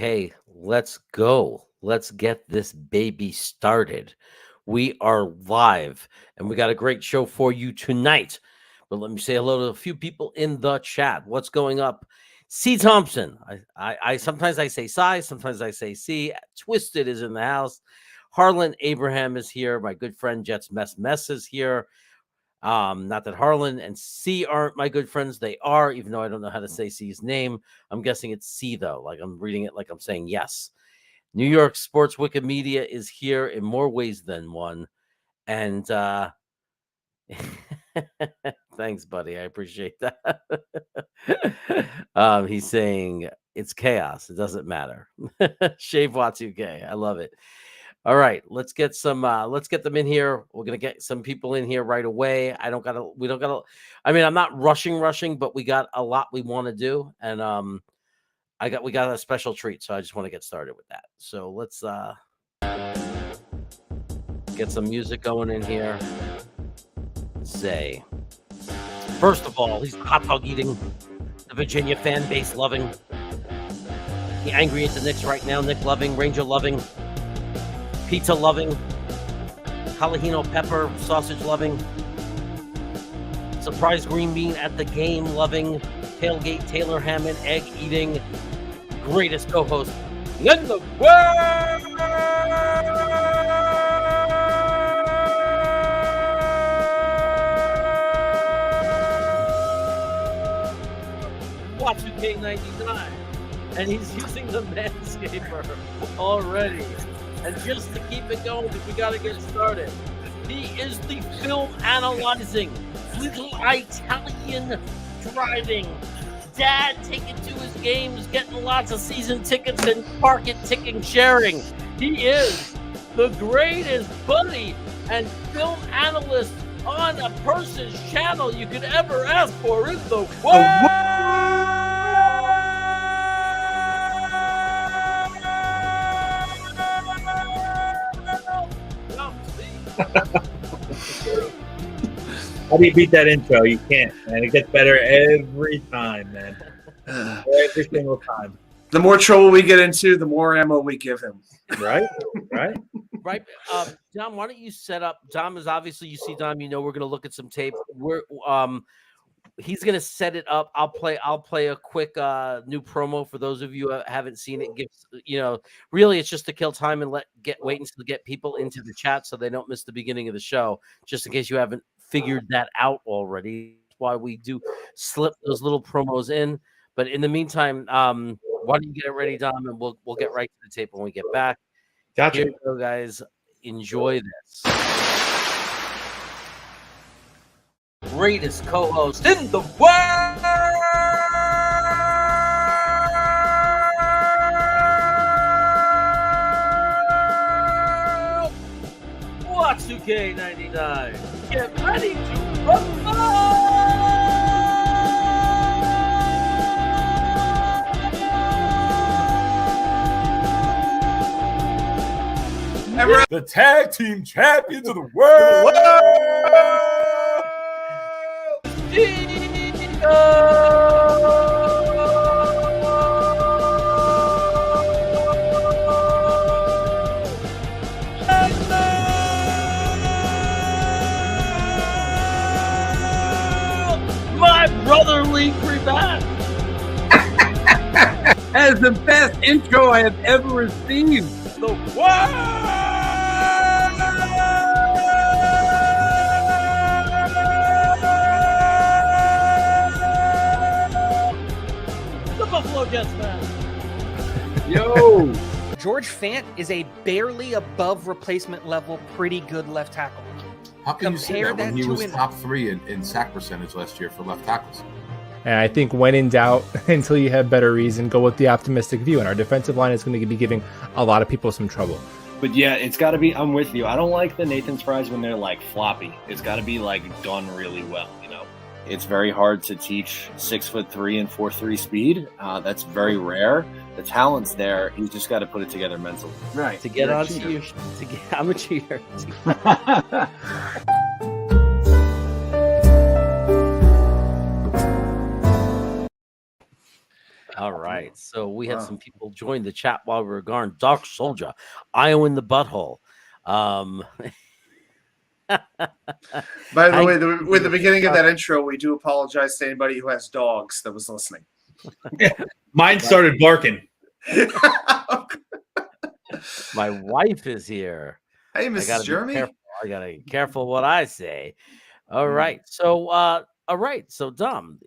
Okay, let's go. Let's get this baby started. We are live and we got a great show for you tonight. But let me say hello to a few people in the chat. What's going up? C. Thompson. I sometimes I say Cy, sometimes I say C. Twisted is in the house. Harlan Abraham is here. My good friend Jets Mess is here. Not that Harlan and C aren't my good friends. They are, even though I don't know how to say C's name. I'm guessing it's C, though. Like I'm reading it like I'm saying yes. New York Sports Wikimedia is here in more ways than one. And thanks, buddy. I appreciate that. He's saying it's chaos. It doesn't matter. Shave Watsuke. I love it. All right, let's get them in here. We're gonna get some people in here right away. We don't gotta. I mean, I'm not rushing, but we got a lot we want to do, and we got a special treat, so I just want to get started with that. So let's get some music going in here. Say, first of all, he's hot dog eating, the Virginia fan base loving, the angry at the Knicks right now, Nick loving, Ranger loving, pizza loving, jalapeno pepper sausage loving, surprise green bean at the game loving, tailgate Taylor Hammond egg eating, greatest co-host in the world. Watsuke 99, and he's using the Manscaper already. And just to keep it going, because we got to get started, he is the film analyzing, little Italian driving, dad taking to his games, getting lots of season tickets and market ticking sharing. He is the greatest buddy and film analyst on a person's channel you could ever ask for in the world. How do you beat that intro? You can't, man. It gets better every time, man. Every single time. The more trouble we get into, the more ammo we give him. Right? Dom, why don't you set up? Dom is obviously, you see Dom, you know we're going to look at some tape. He's going to set it up. I'll play a quick new promo for those of you who haven't seen it. Gives, really it's just to kill time and wait until to get people into the chat so they don't miss the beginning of the show, just in case you haven't figured that out already. That's why we do slip those little promos in. But in the meantime, why don't you get it ready, Dom, and we'll get right to the tape when we get back. Gotcha. Here you go, guys. Enjoy this. Greatest co-host in the world, Watsuke 99. Get ready to rumble! The tag team champions of the world. My brotherly Crevat has the best intro I have ever received. The world. Buffalo Jets fan. Yo. George Fant is a barely above replacement level, pretty good left tackle. How can you say Compare that when that he to was an- top 3 in sack percentage last year for left tackles? And I think when in doubt, until you have better reason, go with the optimistic view. And our defensive line is going to be giving a lot of people some trouble. But yeah, it's got to be, I'm with you. I don't like the Nathan's fries when they're like floppy. It's got to be like done really well, It's very hard to teach 6'3" and 4.3 speed. That's very rare. The talent's there. He's just got to put it together mentally. Right. To get on to you, I'm a cheater. All right. So we had Wow. some people join the chat while we were gone. Dark Soldier, Iowa in the butthole. By the Hank- way, with the beginning of that intro, we do apologize to anybody who has dogs that was listening. Mine started barking. My wife is here. Hey, I Mrs. gotta be Jeremy. careful. I gotta be careful what I say. All Mm. right. So all right. So Dom,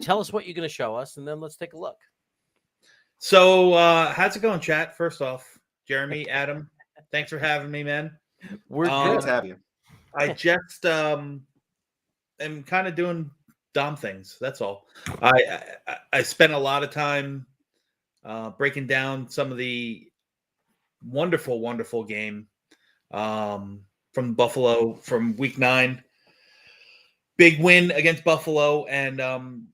tell us what you're gonna show us, and then let's take a look. So, how's it going, chat? First off, Jeremy, Adam, thanks for having me, man. We're Great good. to have you. I just am kind of doing Dom things. That's all. I spent a lot of time breaking down some of the wonderful game from Buffalo from Week 9. Big win against Buffalo, and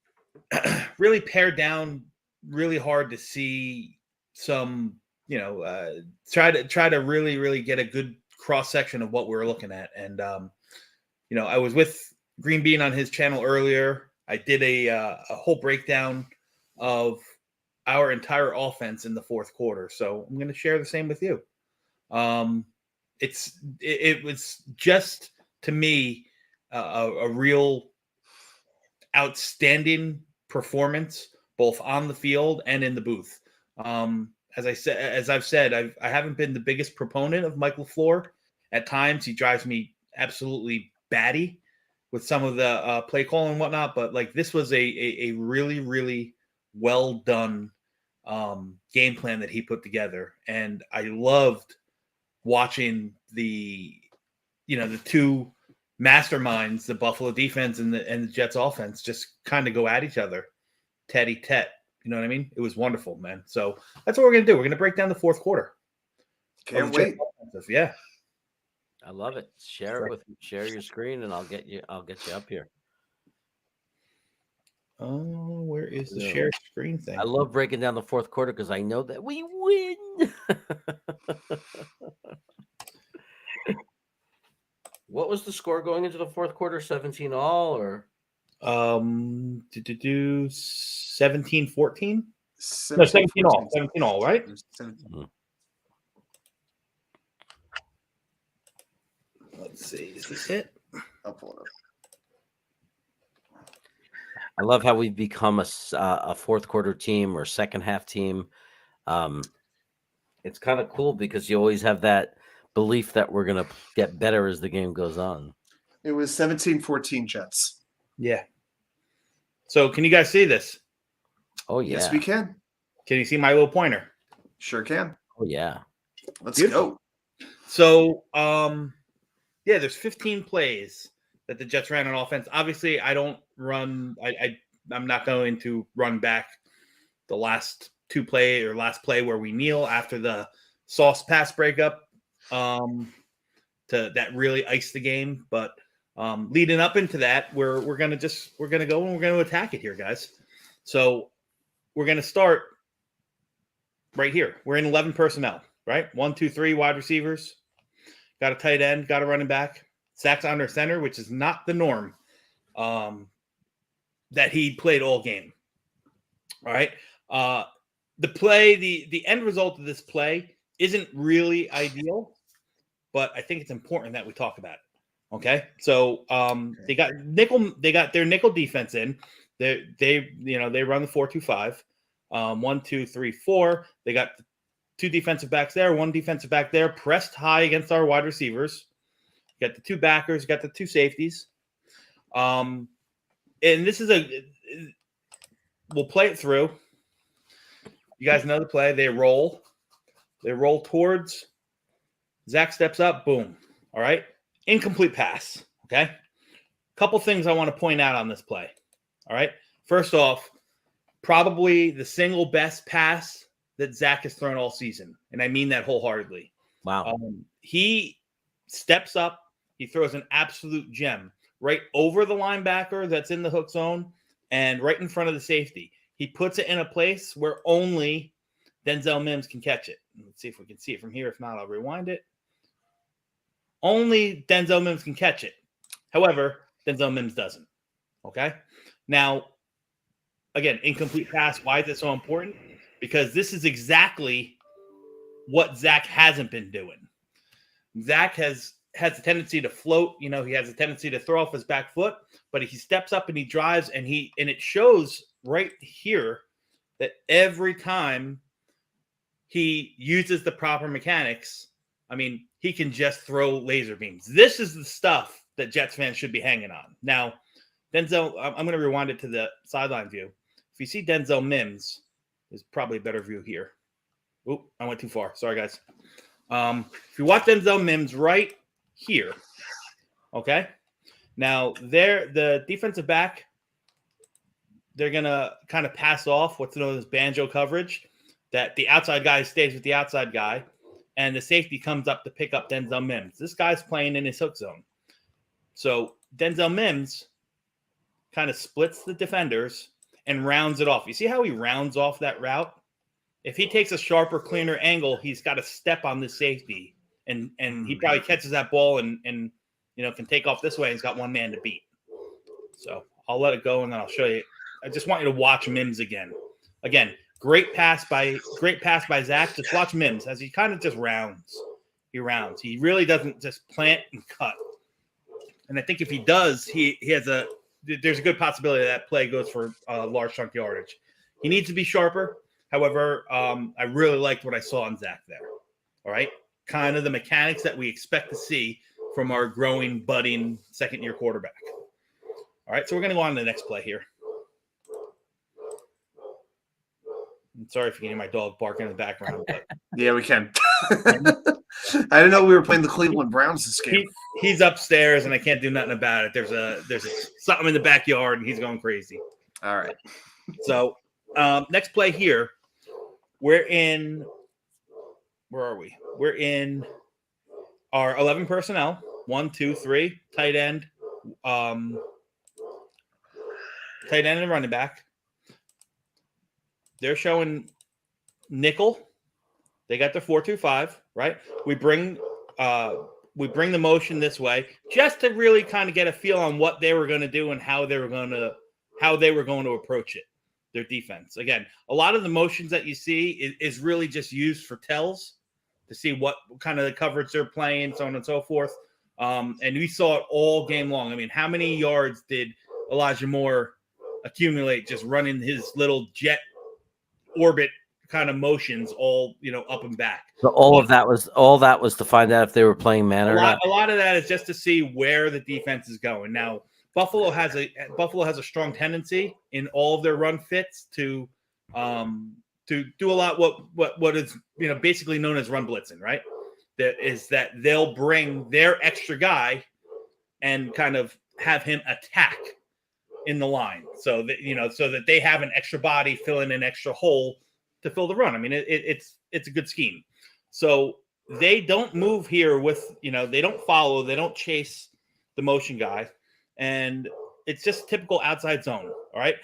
really pared down really hard to see some, try to really get a good cross section of what we're looking at. And I was with Green Bean on his channel earlier. I did a whole breakdown of our entire offense in the fourth quarter. So I'm going to share the same with you. It was just, to me, a real outstanding performance, both on the field and in the booth. As I've said, I haven't been the biggest proponent of Mike LaFleur. At times, he drives me absolutely batty with some of the play call and whatnot. But like, this was a really well done game plan that he put together, and I loved watching the two masterminds, the Buffalo defense and the Jets offense, just kind of go at each other, tete-a-tete. You know what I mean? It was wonderful, man. So that's what we're gonna do. We're gonna break down the fourth quarter. Can't wait. Yeah. I love it. Share your screen, and I'll get you up here. Oh, where is the Yeah. share screen thing? I love breaking down the fourth quarter because I know that we win. What was the score going into the fourth quarter? 17 all, or 17-14? No, 17 all. 17 all, right? Let's see. Is this it? I'll pull it up. I love how we've become a fourth quarter team or second half team. It's kind of cool because you always have that belief that we're going to get better as the game goes on. It was 17-14 Jets. Yeah. So can you guys see this? Oh, yeah. Yes, we can. Can you see my little pointer? Sure can. Oh, yeah. Let's Beautiful. go. So, there's 15 plays that the Jets ran on offense. Obviously, I don't run. I'm not going to run back the last play where we kneel after the Sauce pass breakup to that really iced the game. But leading up into that, we're gonna go and we're gonna attack it here, guys. So we're gonna start right here. We're in 11 personnel, right? 1, 2, 3 wide receivers. Got a tight end, got a running back. Zach's under center, which is not the norm that he played all game. All right. The play, the end result of this play isn't really ideal, but I think it's important that we talk about it. Okay. So they got their nickel defense in. They run the 4-2-5. 1, 2, 3, 4. They got two defensive backs there, one defensive back there, pressed high against our wide receivers. You got the two backers, you got the two safeties. And this is we'll play it through. You guys know the play. They roll towards. Zach steps up, boom. All right. Incomplete pass. Okay. Couple things I want to point out on this play. All right. First off, probably the single best pass that Zach has thrown all season. And I mean that wholeheartedly. Wow. He steps up. He throws an absolute gem right over the linebacker that's in the hook zone and right in front of the safety. He puts it in a place where only Denzel Mims can catch it. Let's see if we can see it from here. If not, I'll rewind it. Only Denzel Mims can catch it. However, Denzel Mims doesn't. Okay? Now, again, incomplete pass. Why is it so important? Because this is exactly what Zach hasn't been doing. Zach has a tendency to float. He has a tendency to throw off his back foot, but he steps up and he drives, and it shows right here that every time he uses the proper mechanics, I mean, he can just throw laser beams. This is the stuff that Jets fans should be hanging on. Now, Denzel, I'm going to rewind it to the sideline view. If you see Denzel Mims, there's probably a better view here. Oop, I went too far. Sorry, guys. If you watch Denzel Mims right here, okay? Now, the defensive back, they're going to kind of pass off what's known as banjo coverage, that the outside guy stays with the outside guy, and the safety comes up to pick up Denzel Mims. This guy's playing in his hook zone. So Denzel Mims kind of splits the defenders and rounds it off. You see how he rounds off that route? If he takes a sharper, cleaner angle, he's got to step on the safety, and he probably catches that ball and can take off this way. He's got one man to beat. So I'll let it go, and then I'll show you. I just want you to watch Mims again. Again, great pass by Zach. Just watch Mims as he kind of just rounds. He rounds. He really doesn't just plant and cut. And I think if he does, there's a good possibility that play goes for a large chunk yardage. He needs to be sharper. However, I really liked what I saw on Zach there. All right. Kind of the mechanics that we expect to see from our growing, budding second-year quarterback. All right. So we're going to go on to the next play here. I'm sorry if you can hear my dog barking in the background. But Yeah, we can. I didn't know we were playing the Cleveland Browns this game. He's upstairs, and I can't do nothing about it. There's something in the backyard, and he's going crazy. All right. So next play here, where are we? We're in our 11 personnel. 1, 2, 3, tight end and running back. They're showing nickel. They got their 4-2-5, right? We bring the motion this way just to really kind of get a feel on what they were going to do and how they were going to approach it. Their defense. Again, a lot of the motions that you see is really just used for tells to see what kind of the coverage they're playing, so on and so forth. And we saw it all game long. I mean, how many yards did Elijah Moore accumulate just running his little jet orbit kind of motions all up and back? So all that was to find out if they were playing man or not. A lot of that is just to see where the defense is going. Now, Buffalo has a strong tendency in all of their run fits to do a lot what is basically known as run blitzing, right? That they'll bring their extra guy and kind of have him attack in the line, so that they have an extra body filling an extra hole to fill the run. I mean, it's a good scheme. So they don't move here with they don't follow, they don't chase the motion guy. And it's just typical outside zone. All right.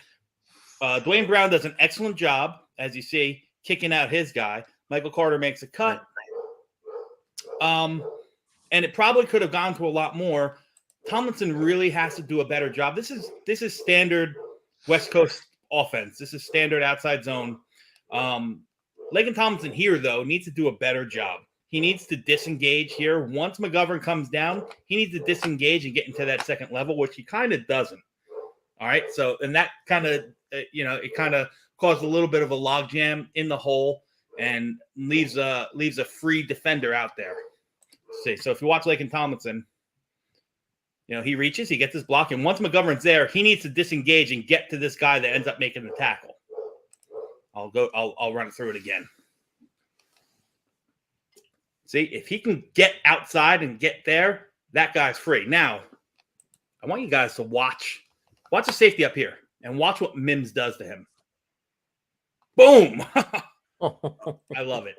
Dwayne Brown does an excellent job, as you see, kicking out his guy. Michael Carter makes a cut. And it probably could have gone to a lot more. Tomlinson really has to do a better job. This is standard West Coast offense. This is standard outside zone. Laken Tomlinson here, though, needs to do a better job. He needs to disengage here. Once McGovern comes down, he needs to disengage and get into that second level, which he kind of doesn't. All right. So, and that kind of, it kind of caused a little bit of a logjam in the hole and leaves a free defender out there. See, so if you watch Laken Tomlinson, he reaches, he gets his block, and once McGovern's there, he needs to disengage and get to this guy that ends up making the tackle. I'll run through it again. See, if he can get outside and get there, that guy's free. Now, I want you guys to watch the safety up here and watch what Mims does to him. Boom! I love it.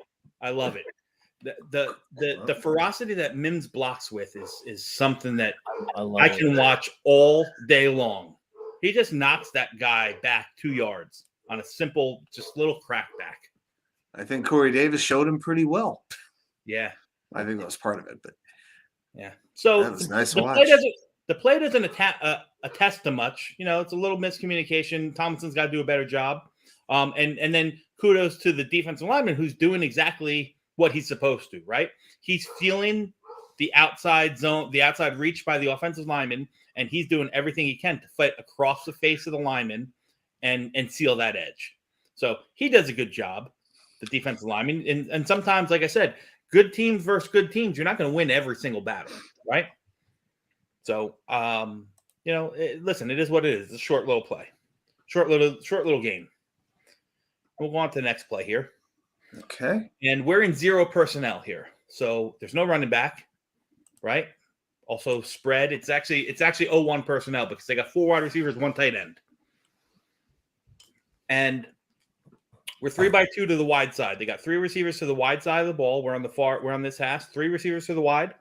The ferocity that Mims blocks with is something that I can watch all day long. He just knocks that guy back 2 yards on a simple, just little crackback. I think Corey Davis showed him pretty well. Yeah. I think that was part of it, but yeah. So that was nice to watch. the play doesn't attest to much. You know, it's a little miscommunication. Tomlinson's got to do a better job. And then kudos to the defensive lineman who's doing exactly what he's supposed to, right? He's feeling the outside zone, the outside reach by the offensive lineman, and he's doing everything he can to fight across the face of the lineman and seal that edge. So he does a good job, the defensive lineman. And sometimes, like I said, good teams versus good teams, you're not going to win every single battle, right? So, listen, it is what it is. It's a short little play, short little game. We'll go on to the next play here. Okay. And we're in 0 personnel here. So there's no running back, right? Also spread. It's actually 0-1 personnel because they got 4 wide receivers, 1 tight end. And we're 3-2 to the wide side. They got 3 receivers to the wide side of the ball. We're on this hash. 3 receivers to the wide,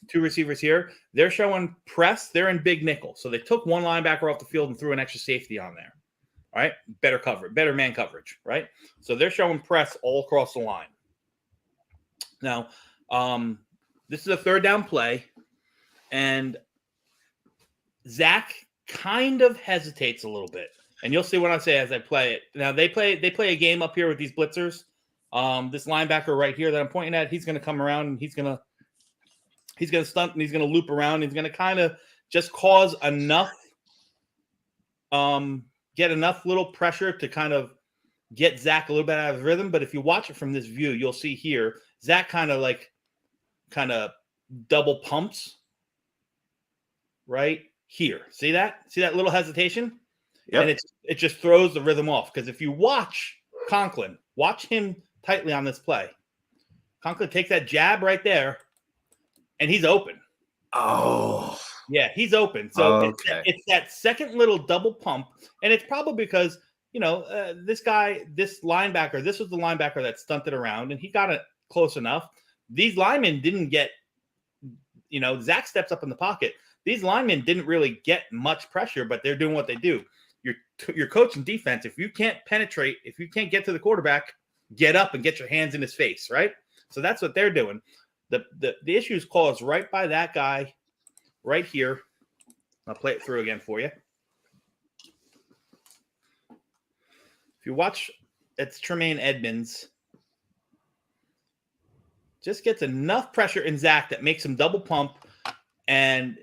2 receivers here. They're showing press. They're in big nickel. So they took 1 linebacker off the field and threw an extra safety on there. All right, better coverage, better man coverage, right? So they're showing press all across the line. Now, this is a 3rd down play, and Zach kind of hesitates a little bit, and you'll see what I say as I play it. Now they play a game up here with these blitzers. This linebacker right here that I'm pointing at, he's going to come around and he's going to stunt and he's going to loop around. He's going to kind of just cause enough. Get enough little pressure to kind of get Zach a little bit out of rhythm. But if you watch it from this view, you'll see here, Zach kind of double pumps right here. See that? See that little hesitation? Yep. And it just throws the rhythm off. Because if you watch Conklin, watch him tightly on this play. Conklin takes that jab right there, and he's open. Oh. Yeah, he's open. So Okay. it's that second little double pump. And it's probably because, this linebacker, this was the linebacker that stunted around, and he got it close enough. These linemen didn't get, Zach steps up in the pocket. These linemen didn't really get much pressure, but they're doing what they do. You're coaching defense. If you can't penetrate, if you can't get to the quarterback, get up and get your hands in his face, right? So that's what they're doing. The issue is caused right by that guy right here. I'll play it through again for you. If you watch, it's Tremaine Edmonds. Just gets enough pressure in Zach that makes him double pump, and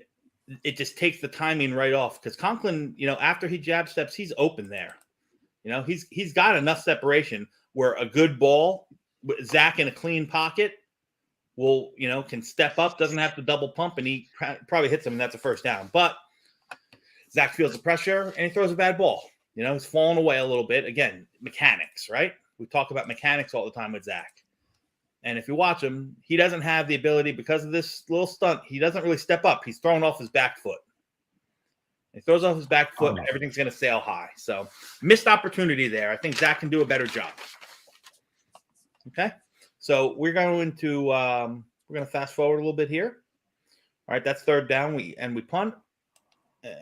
it just takes the timing right off. Because Conklin, after he jab steps, he's open there. He's got enough separation where a good ball, Zach in a clean pocket, can step up, doesn't have to double pump, and he probably hits him, and that's a first down. But Zach feels the pressure, and he throws a bad ball. He's falling away a little bit. Again, mechanics, right? We talk about mechanics all the time with Zach. And if you watch him, he doesn't have the ability, because of this little stunt, he doesn't really step up. He's throwing off his back foot. He throws off his back foot, and everything's going to sail high. So missed opportunity there. I think Zach can do a better job. Okay. So we're going to fast forward a little bit here. All right, that's 3rd down. We punt, and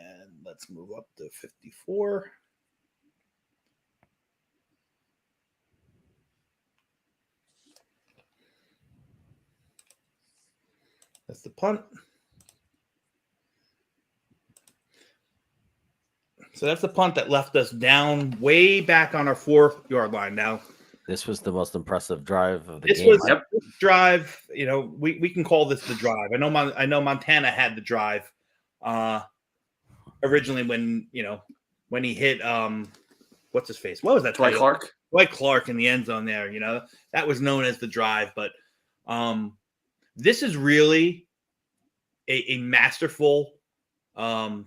let's move up to 54. That's the punt. So that's the punt that left us down way back on our 4-yard line. Now, This was the most impressive drive of the this game. was this drive. We can call this the drive. I know Montana had the drive originally when he hit what's his face? What was that? Dwight Clark. Dwight Clark in the end zone there. That was known as the drive. But this is really a masterful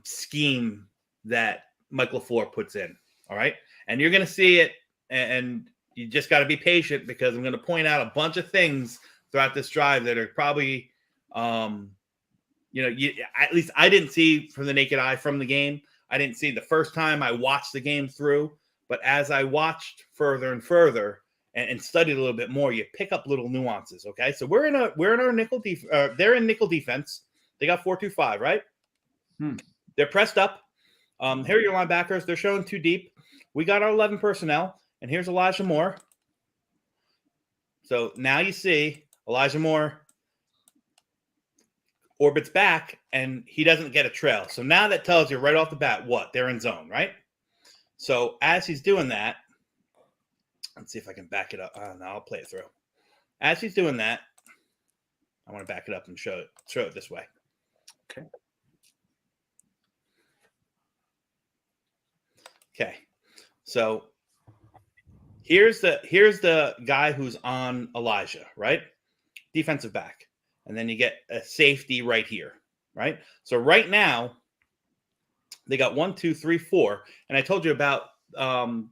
scheme that Mike LaFleur puts in. All right, and you're going to see it, and you just got to be patient, because I'm going to point out a bunch of things throughout this drive that are probably, at least I didn't see from the naked eye from the game. I didn't see the first time I watched the game through, but as I watched further and further and studied a little bit more, you pick up little nuances. Okay, so we're in our nickel they're in nickel defense. They got 4-2-5, right? They're pressed up. Here are your linebackers. They're showing 2 deep. We got our 11 personnel. And here's Elijah Moore. So now you see Elijah Moore orbits back, and he doesn't get a trail. So now that tells you right off the bat what? They're in zone, right? So as he's doing that, let's see if I can back it up. No, I'll play it through. As he's doing that, I want to back it up and show it this way. Okay. Okay. So here's the guy who's on Elijah, right? Defensive back. And then you get a safety right here, right? So right now, they got 1, 2, 3, 4. And I told you about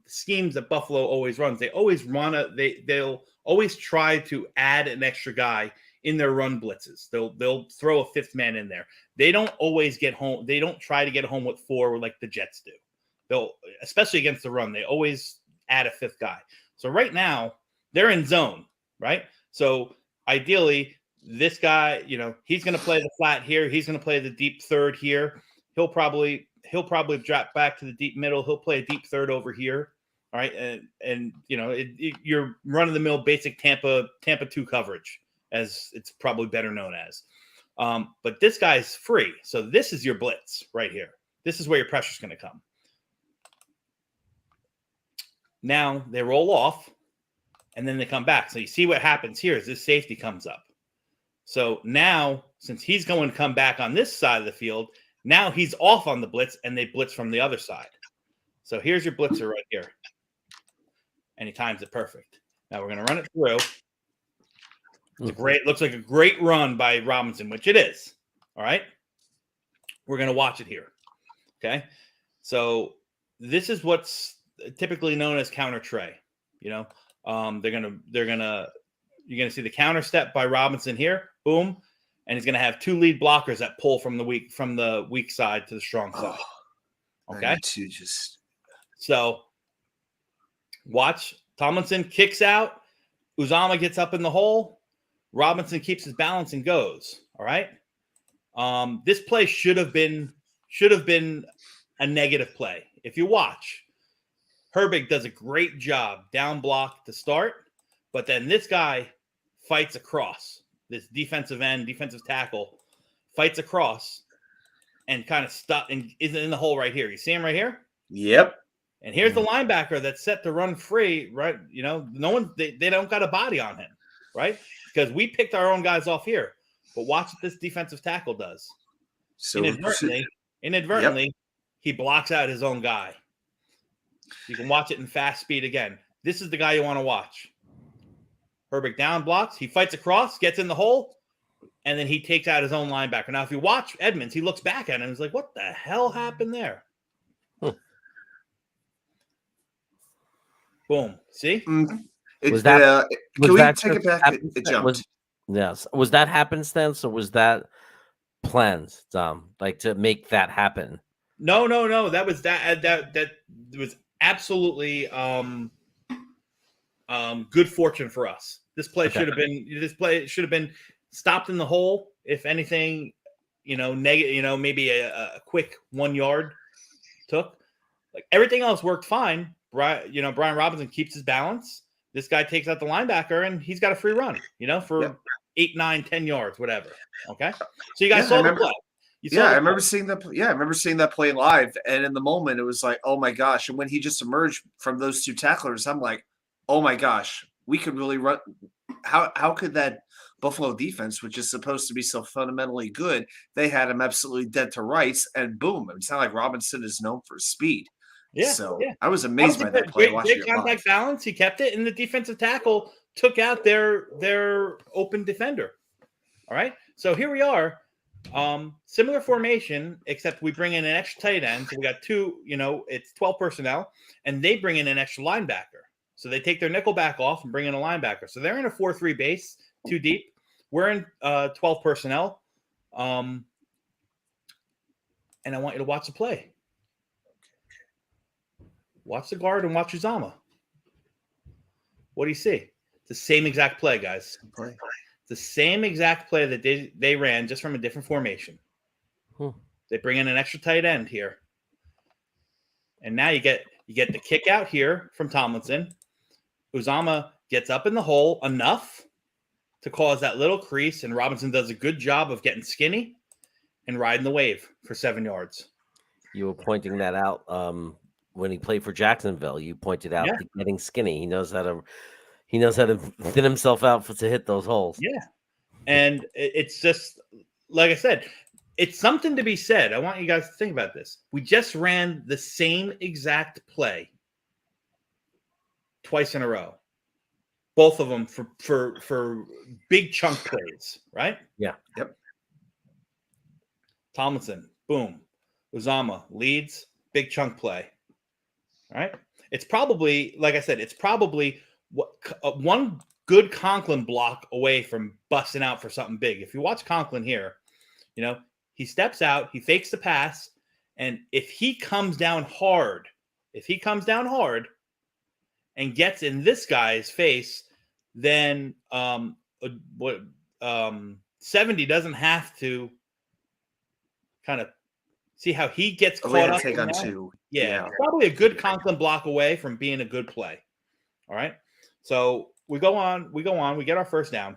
schemes that Buffalo always runs. They always they'll always try to add an extra guy in their run blitzes. They'll throw a fifth man in there. They don't always get home. They don't try to get home with 4 like the Jets do. They'll, especially against the run, they always add a fifth guy. So right now they're in zone, right? So ideally, this guy, he's going to play the flat here. He's going to play the deep third here. He'll probably drop back to the deep middle. He'll play a deep third over here. All right. And you're run of the mill basic Tampa 2 coverage, as it's probably better known as. But this guy's free. So this is your blitz right here. This is where your pressure's going to come. Now they roll off and then they come back. So you see what happens here is this safety comes up. So now, since he's going to come back on this side of the field, now he's off on the blitz and they blitz from the other side. So here's your blitzer right here. And he times it perfect. Now we're going to run it through. Looks like a great run by Robinson, which it is. All right. We're going to watch it here. Okay. So this is what's typically known as counter tray. You're going to see the counter step by Robinson here. Boom. And he's going to have 2 lead blockers that pull from the weak side to the strong side. Okay. So watch. Tomlinson kicks out. Uzomah gets up in the hole. Robinson keeps his balance and goes. All right. This play should have been a negative play. If you watch, Herbig does a great job down block to start, but then this guy fights across. This defensive tackle fights across and kind of stuck and is in the hole right here. You see him right here? Yep. And here's the linebacker that's set to run free, right? No one, they don't got a body on him, right? Because we picked our own guys off here. But watch what this defensive tackle does. So inadvertently, he blocks out his own guy. You can watch it in fast speed again. This is the guy you want to watch. Herbig down blocks. He fights across, gets in the hole, and then he takes out his own linebacker. Now, if you watch Edmonds, he looks back at him and he's like, what the hell happened there? Boom. See? Was that take it back? It jumped. Was that happenstance or was that planned, Dom? Like to make that happen? No. That was that was absolutely good fortune for us. This play should have been stopped in the hole. If anything, maybe a quick 1 yard took. Like everything else worked fine. Brian Robinson keeps his balance. This guy takes out the linebacker and he's got a free run, for 8, 9, 10 yards, whatever. Okay. So you guys saw the play. I remember seeing that. Yeah, I remember seeing that play live, and in the moment, it was like, "Oh my gosh!" And when he just emerged from those 2 tacklers, I'm like, "Oh my gosh, we could really run." How could that Buffalo defense, which is supposed to be so fundamentally good, they had him absolutely dead to rights, and boom! It's not like Robinson is known for speed. Yeah. So I was amazed by that play. Great contact balance. He kept it, and the defensive tackle took out their open defender. All right. So here we are. Similar formation, except we bring in an extra tight end. So we got 2, it's 12 personnel, and they bring in an extra linebacker. So they take their nickel back off and bring in a linebacker. So they're in a 4-3 base, 2 deep. We're in 12 personnel. And I want you to watch the play. Watch the guard and watch Uzomah. What do you see? It's the same exact play, guys. The same exact play that they ran, just from a different formation. They bring in an extra tight end here. And now you get the kick out here from Tomlinson. Uzomah gets up in the hole enough to cause that little crease, and Robinson does a good job of getting skinny and riding the wave for 7 yards. You were pointing that out when he played for Jacksonville. You pointed out Yeah. the getting skinny. He knows how to thin himself out to hit those holes. Yeah. And it's just, like I said, it's something to be said. I want you guys to think about this. We just ran the same exact play twice in a row. Both of them for big chunk plays, right? Yeah. Yep. Tomlinson, boom. Uzama leads, big chunk play. All right. It's probably, like I said, it's probably one good Conklin block away from busting out for something big. If you watch Conklin here, he steps out, he fakes the pass, and if he comes down hard and gets in this guy's face, then 70 doesn't have to kind of see how he gets caught up. Take on two. Yeah, probably a good Conklin block away from being a good play. All right. So we go on, we get our first down.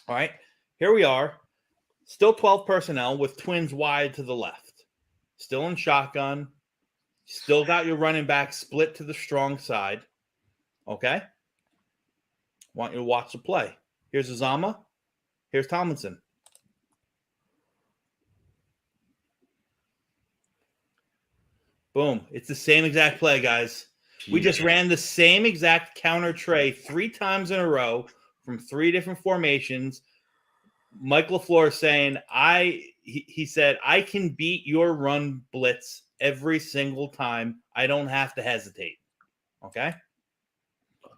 All right. Here we are. Still 12 personnel with twins wide to the left. Still in shotgun. Still got your running back split to the strong side. Okay. Want you to watch the play. Here's Uzama. Here's Tomlinson. Boom. It's the same exact play, guys. We just ran the same exact counter tray 3 times in a row from 3 different formations. Mike LaFleur saying, he said, I can beat your run blitz every single time. I don't have to hesitate. Okay.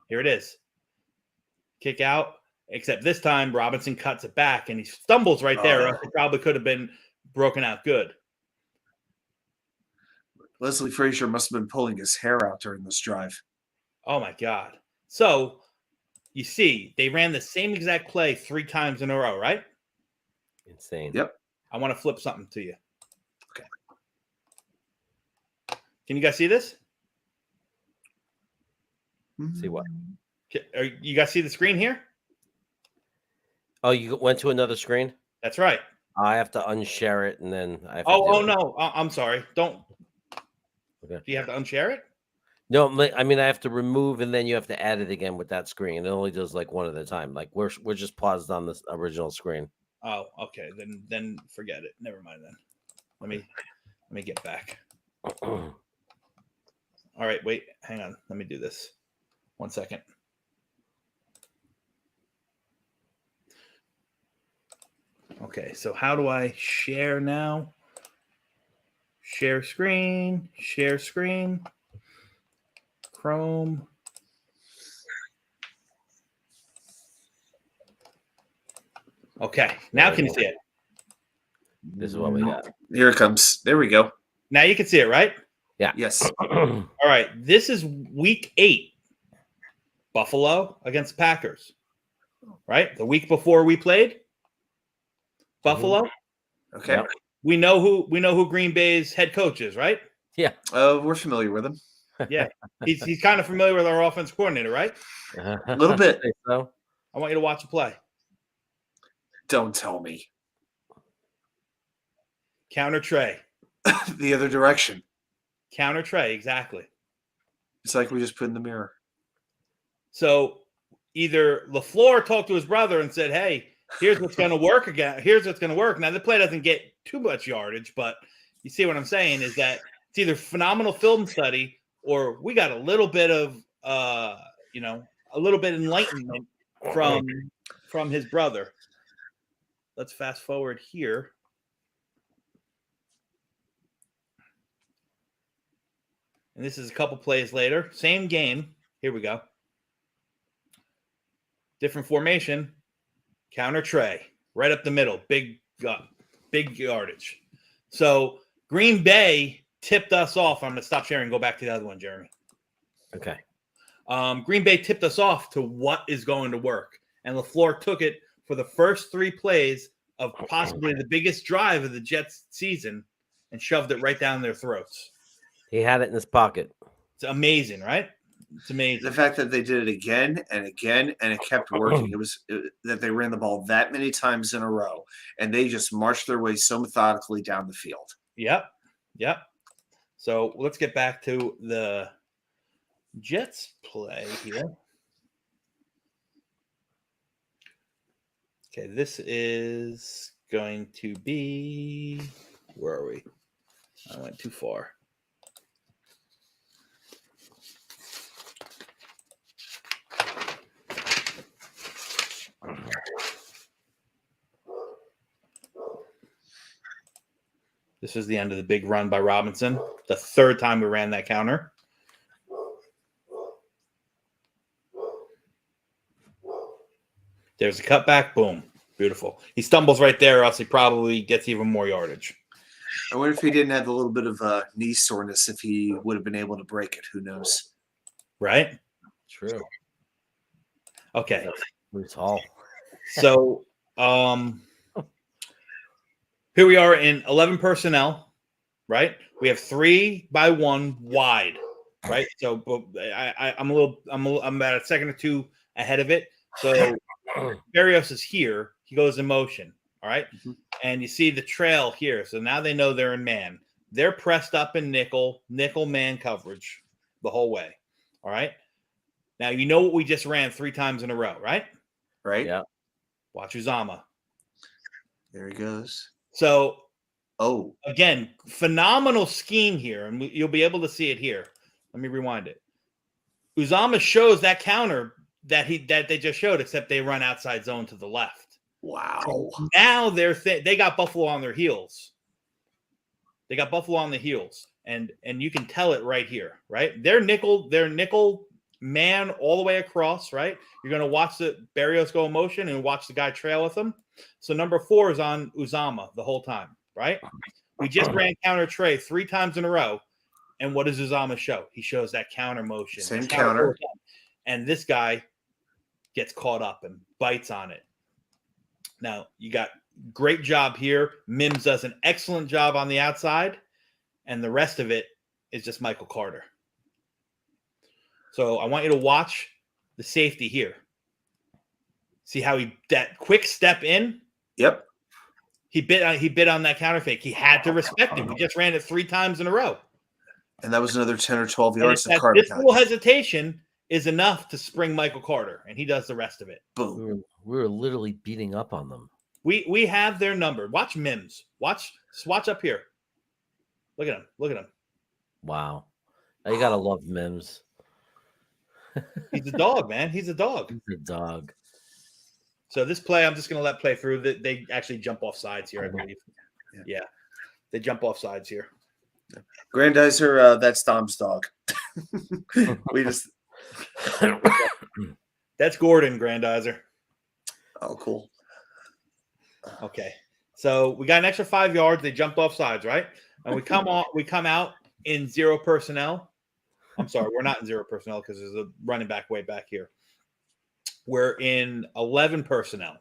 Here it is. Kick out, except this time Robinson cuts it back and he stumbles right there. It probably could have been broken out good. Leslie Frazier must have been pulling his hair out during this drive. Oh, my God. So, you see, they ran the same exact play 3 times in a row, right? Insane. Yep. I want to flip something to you. Okay. Can you guys see this? See what? You guys see the screen here? Oh, you went to another screen? That's right. I have to unshare it and then I have to No. I'm sorry. Don't. Okay. Do you have to unshare it? No, I mean I have to remove and then you have to add it again with that screen. It only does like one at a time. Like we're just paused on this original screen. Oh, okay. Then forget it. Never mind then. Let me get back. All right, wait, hang on. Let me do this. 1 second. Okay, so how do I share now? Share screen, Chrome. Okay, now can you see it? This is what we got. Here it comes. There we go. Now you can see it, right? Yeah. Yes. All right, this is week 8. Buffalo against Packers. Right? The week before we played Buffalo. Okay. Yep. We know who Green Bay's head coach is, right? Yeah. We're familiar with him. Yeah. He's kind of familiar with our offense coordinator, right? A little bit. So I want you to watch the play. Don't tell me. Counter tray. The other direction. Counter tray, exactly. It's like we just put in the mirror. So either LaFleur talked to his brother and said, hey, here's what's going to work again. Here's what's going to work. Now, the play doesn't get too much yardage, but you see what I'm saying is that it's either phenomenal film study or we got a little bit of, a little bit enlightenment from his brother. Let's fast forward here. And this is a couple plays later. Same game. Here we go. Different formation. Counter tray. Right up the middle. Big yardage. So Green Bay tipped us off. I'm going to stop sharing and go back to the other one, Jeremy. okay. Green Bay tipped us off to what is going to work. And LaFleur took it for the first 3 plays of possibly the biggest drive of the Jets season and shoved it right down their throats. He had it in his pocket. It's amazing, right? It's amazing. The fact that they did it again and again and it kept working. That they ran the ball that many times in a row and they just marched their way so methodically down the field. Yep. So let's get back to the Jets play here. Okay, this is going to be, where are we? I went too far. This is the end of the big run by Robinson. The third time we ran that counter. There's a cutback. Boom. Beautiful. He stumbles right there, or else he probably gets even more yardage. I wonder if he didn't have a little bit of knee soreness, if he would have been able to break it. Who knows? Right? True. Okay. It's all. So here we are in 11 personnel, right? We have 3-by-1 wide, right? So I'm about a second or two ahead of it. So Berrios is here. He goes in motion, all right? And you see the trail here. So now they know they're in man. They're pressed up in nickel man coverage the whole way, all right? Now, you know what we just ran 3 times in a row, right? Right? Yeah. Watch Uzama. There he goes. So, again, phenomenal scheme here, and you'll be able to see it here. Let me rewind it. Uzama shows that counter that they just showed, except they run outside zone to the left. Wow. So now they got Buffalo on their heels. They got Buffalo on the heels, and you can tell it right here, right? They're nickel man all the way across, right? You're going to watch the Berrios go in motion and watch the guy trail with him. So number 4 is on Uzama the whole time, right? We just ran counter Trey 3 times in a row. And what does Uzama show? He shows that counter motion. Same counter. And this guy gets caught up and bites on it. Now, you got great job here. Mims does an excellent job on the outside. And the rest of it is just Michael Carter. So I want you to watch the safety here. See how that quick step in? Yep. He bit on that counter fake. He had to respect him. He just ran it 3 times in a row. And that was another 10 or 12 yards to Carter. This little hesitation is enough to spring Michael Carter, and he does the rest of it. Boom. We were literally beating up on them. We have their number. Watch Mims. Watch up here. Look at him. Look at him. Wow. You gotta love Mims. He's a dog, man. He's a dog. He's a dog. So this play, I'm just going to let play through. They actually jump off sides here, I believe. Yeah. They jump off sides here. Grandizer, that's Dom's dog. We just. That's Gordon Grandizer. Oh, cool. Okay. So we got an extra 5 yards. They jumped off sides, right? And we come out in 0 personnel. I'm sorry, we're not in 0 personnel because there's a running back way back here. We're in 11 personnel.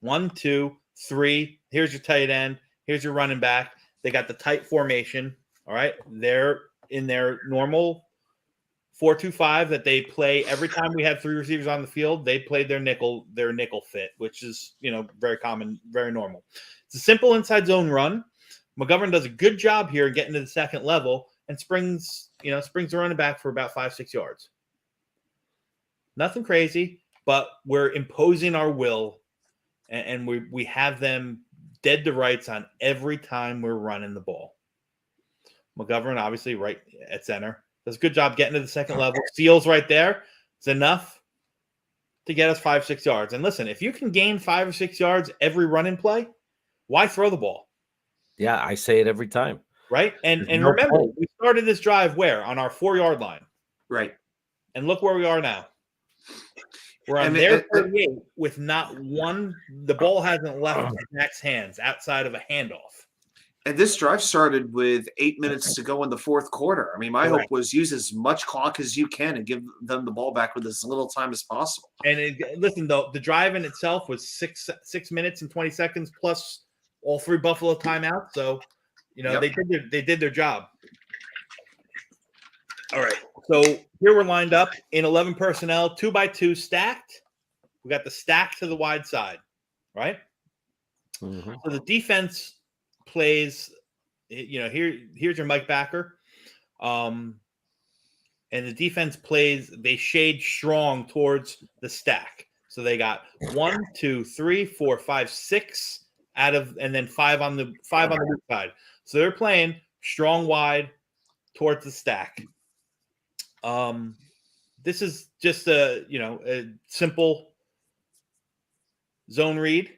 1, 2, 3. Here's your tight end. Here's your running back. They got the tight formation. All right. They're in their normal 4-2-5 that they play every time we have 3 receivers on the field. They played their nickel fit, which is, very common, very normal. It's a simple inside zone run. McGovern does a good job here getting to the second level and springs the running back for about 5-6 yards. Nothing crazy, but we're imposing our will, and we have them dead to rights on every time we're running the ball. McGovern, obviously, right at center, does a good job getting to the second level. Seals right there. It's enough to get us 5-6 yards. And listen, if you can gain 5 or 6 yards every running play, why throw the ball? Yeah, I say it every time. Right? And No remember, point. we started this drive where? On our 4-yard line. Right. And look where we are now. We're on their 38 with not one. The ball hasn't left Mac's hands outside of a handoff. And this drive started with 8 minutes to go in the fourth quarter. I mean, my Correct. hope was use as much clock as you can and give them the ball back with as little time as possible. And listen, though, the drive in itself was 6 minutes and 20 seconds plus all 3 Buffalo timeouts. So, Yep. they did their job. All right. So here we're lined up in 11 personnel, 2x2 stacked. We got the stack to the wide side, right? Mhm. So the defense plays, here's your Mike Backer. And the defense plays, they shade strong towards the stack. So they got 1, 2, 3, 4, 5, 6 and then 5 on the weak side. So they're playing strong wide towards the stack. This is just a simple zone read.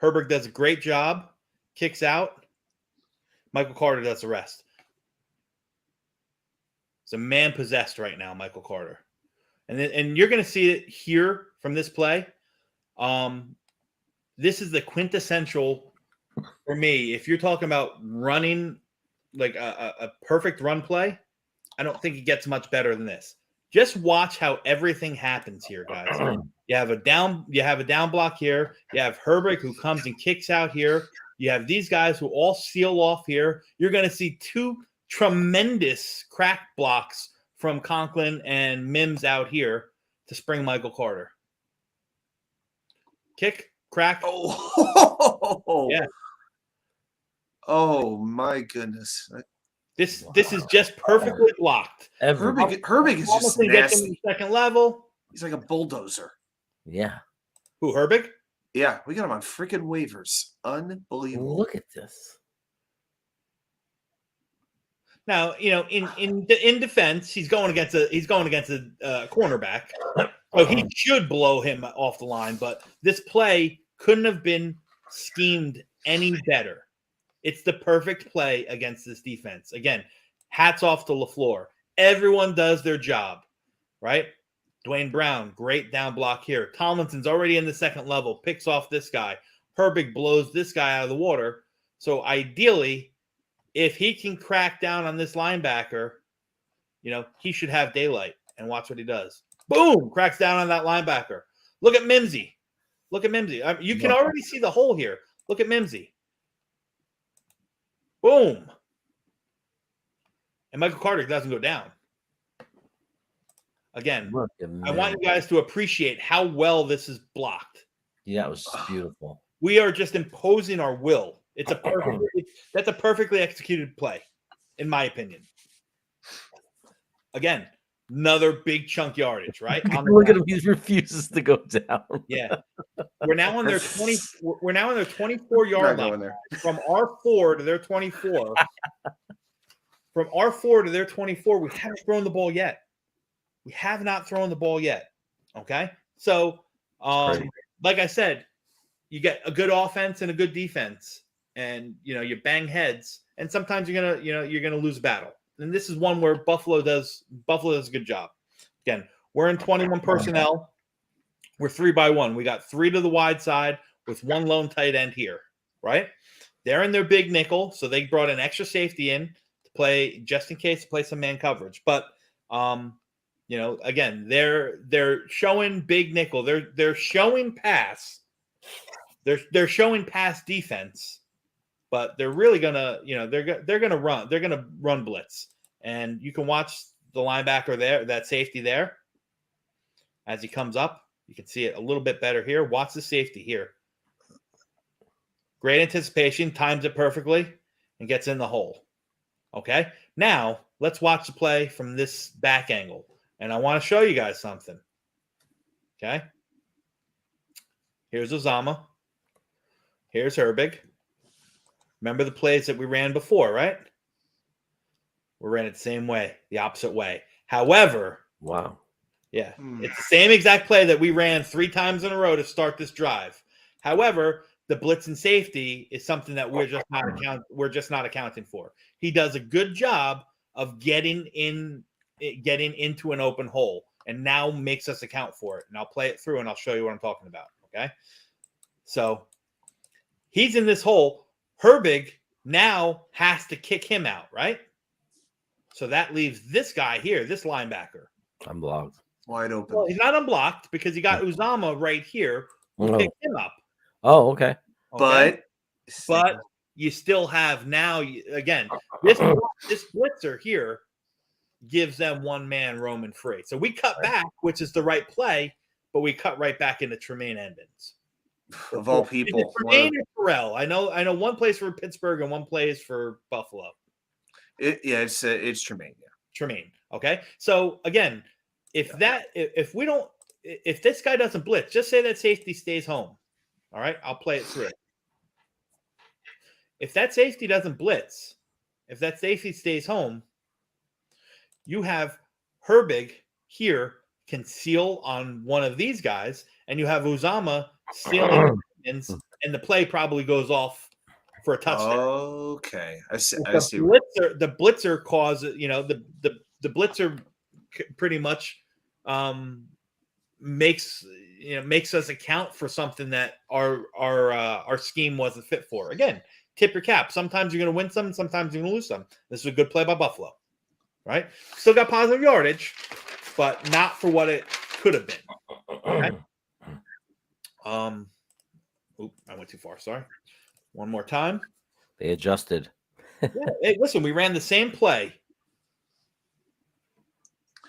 Herbig does a great job, kicks out. Michael Carter does the rest. It's a man possessed right now, Michael Carter. And you're going to see it here from this play. This is the quintessential for me. If you're talking about running like a perfect run play, I don't think it gets much better than this. Just watch how everything happens here, guys. You have a down block here. You have Herbig who comes and kicks out here. You have these guys who all seal off here. You're going to see 2 tremendous crack blocks from Conklin and Mims out here to spring Michael Carter. Kick, crack. Oh, yeah. Oh my goodness. This is just perfectly blocked. Herbig is just nasty. The second level. He's like a bulldozer. Yeah. Who, Herbig? Yeah, we got him on freaking waivers. Unbelievable. Look at this. Now, in defense, he's going against a cornerback, so he should blow him off the line. But this play couldn't have been schemed any better. It's the perfect play against this defense. Again, hats off to LaFleur. Everyone does their job, right? Dwayne Brown, great down block here. Tomlinson's already in the second level, picks off this guy. Herbig blows this guy out of the water. So ideally, if he can crack down on this linebacker, he should have daylight. And watch what he does. Boom! Cracks down on that linebacker. Look at Mimsy. You can already see the hole here. Look at Mimsy. Boom. And Michael Carter doesn't go down. Again, I want you guys to appreciate how well this is blocked. Yeah, it was beautiful. We are just imposing our will. That's a perfectly executed play, in my opinion. Again, another big chunk yardage, right? Look at him; he refuses to go down. Yeah, we're now on their 20. We're now on their 24-yard line. From our 4 to their 24. From our 4 to their 24, we haven't thrown the ball yet. We have not thrown the ball yet. Okay, so like I said, you get a good offense and a good defense, and you bang heads, and sometimes you're gonna lose a battle. And this is one where Buffalo does a good job. Again, we're in 21 personnel. We're 3x1. We got 3 to the wide side with 1 lone tight end here, right? They're in their big nickel, so they brought an extra safety in to play just in case to play some man coverage. But again, they're showing big nickel. They're showing pass. They're showing pass defense. But they're really gonna, they're gonna run. They're gonna run blitz, and you can watch the linebacker there, that safety there, as he comes up. You can see it a little bit better here. Watch the safety here. Great anticipation, times it perfectly, and gets in the hole. Okay, now let's watch the play from this back angle, and I want to show you guys something. Okay, here's Uzomah. Here's Herbig. Remember the plays that we ran before, right? We ran it the same way, the opposite way. However, wow. Yeah, it's the same exact play that we ran 3 times in a row to start this drive. However, the blitz and safety is something that we're just not accounting for. He does a good job of getting into an open hole, and now makes us account for it. And I'll play it through, and I'll show you what I'm talking about. Okay, so he's in this hole. Herbig now has to kick him out, right? So that leaves this guy here, this linebacker. Unblocked. Wide open. Well, he's not unblocked because he got Uzomah right here who picked him up. Oh, okay. But you still have now, again, this blitzer here gives them one man roaming free. So we cut back, which is the right play, but we cut right back into Tremaine Edmonds. Of all Is it people, Tremaine or Terrell? I know one plays for Pittsburgh and one plays for Buffalo. it's Tremaine. Yeah. Tremaine. Okay. So again, if this guy doesn't blitz, just say that safety stays home. All right, I'll play it through. If that safety doesn't blitz, if that safety stays home, you have Herbig here can seal on one of these guys, and you have Uzama sealing, and the play probably goes off for a touchdown. Okay, I see. The blitzer causes, the blitzer pretty much makes us account for something that our scheme wasn't fit for. Again, tip your cap. Sometimes you're going to win some, sometimes you're going to lose some. This is a good play by Buffalo, right? Still got positive yardage, but not for what it could have been. Okay? I went too far. Sorry. One more time. They adjusted. Hey, listen, we ran the same play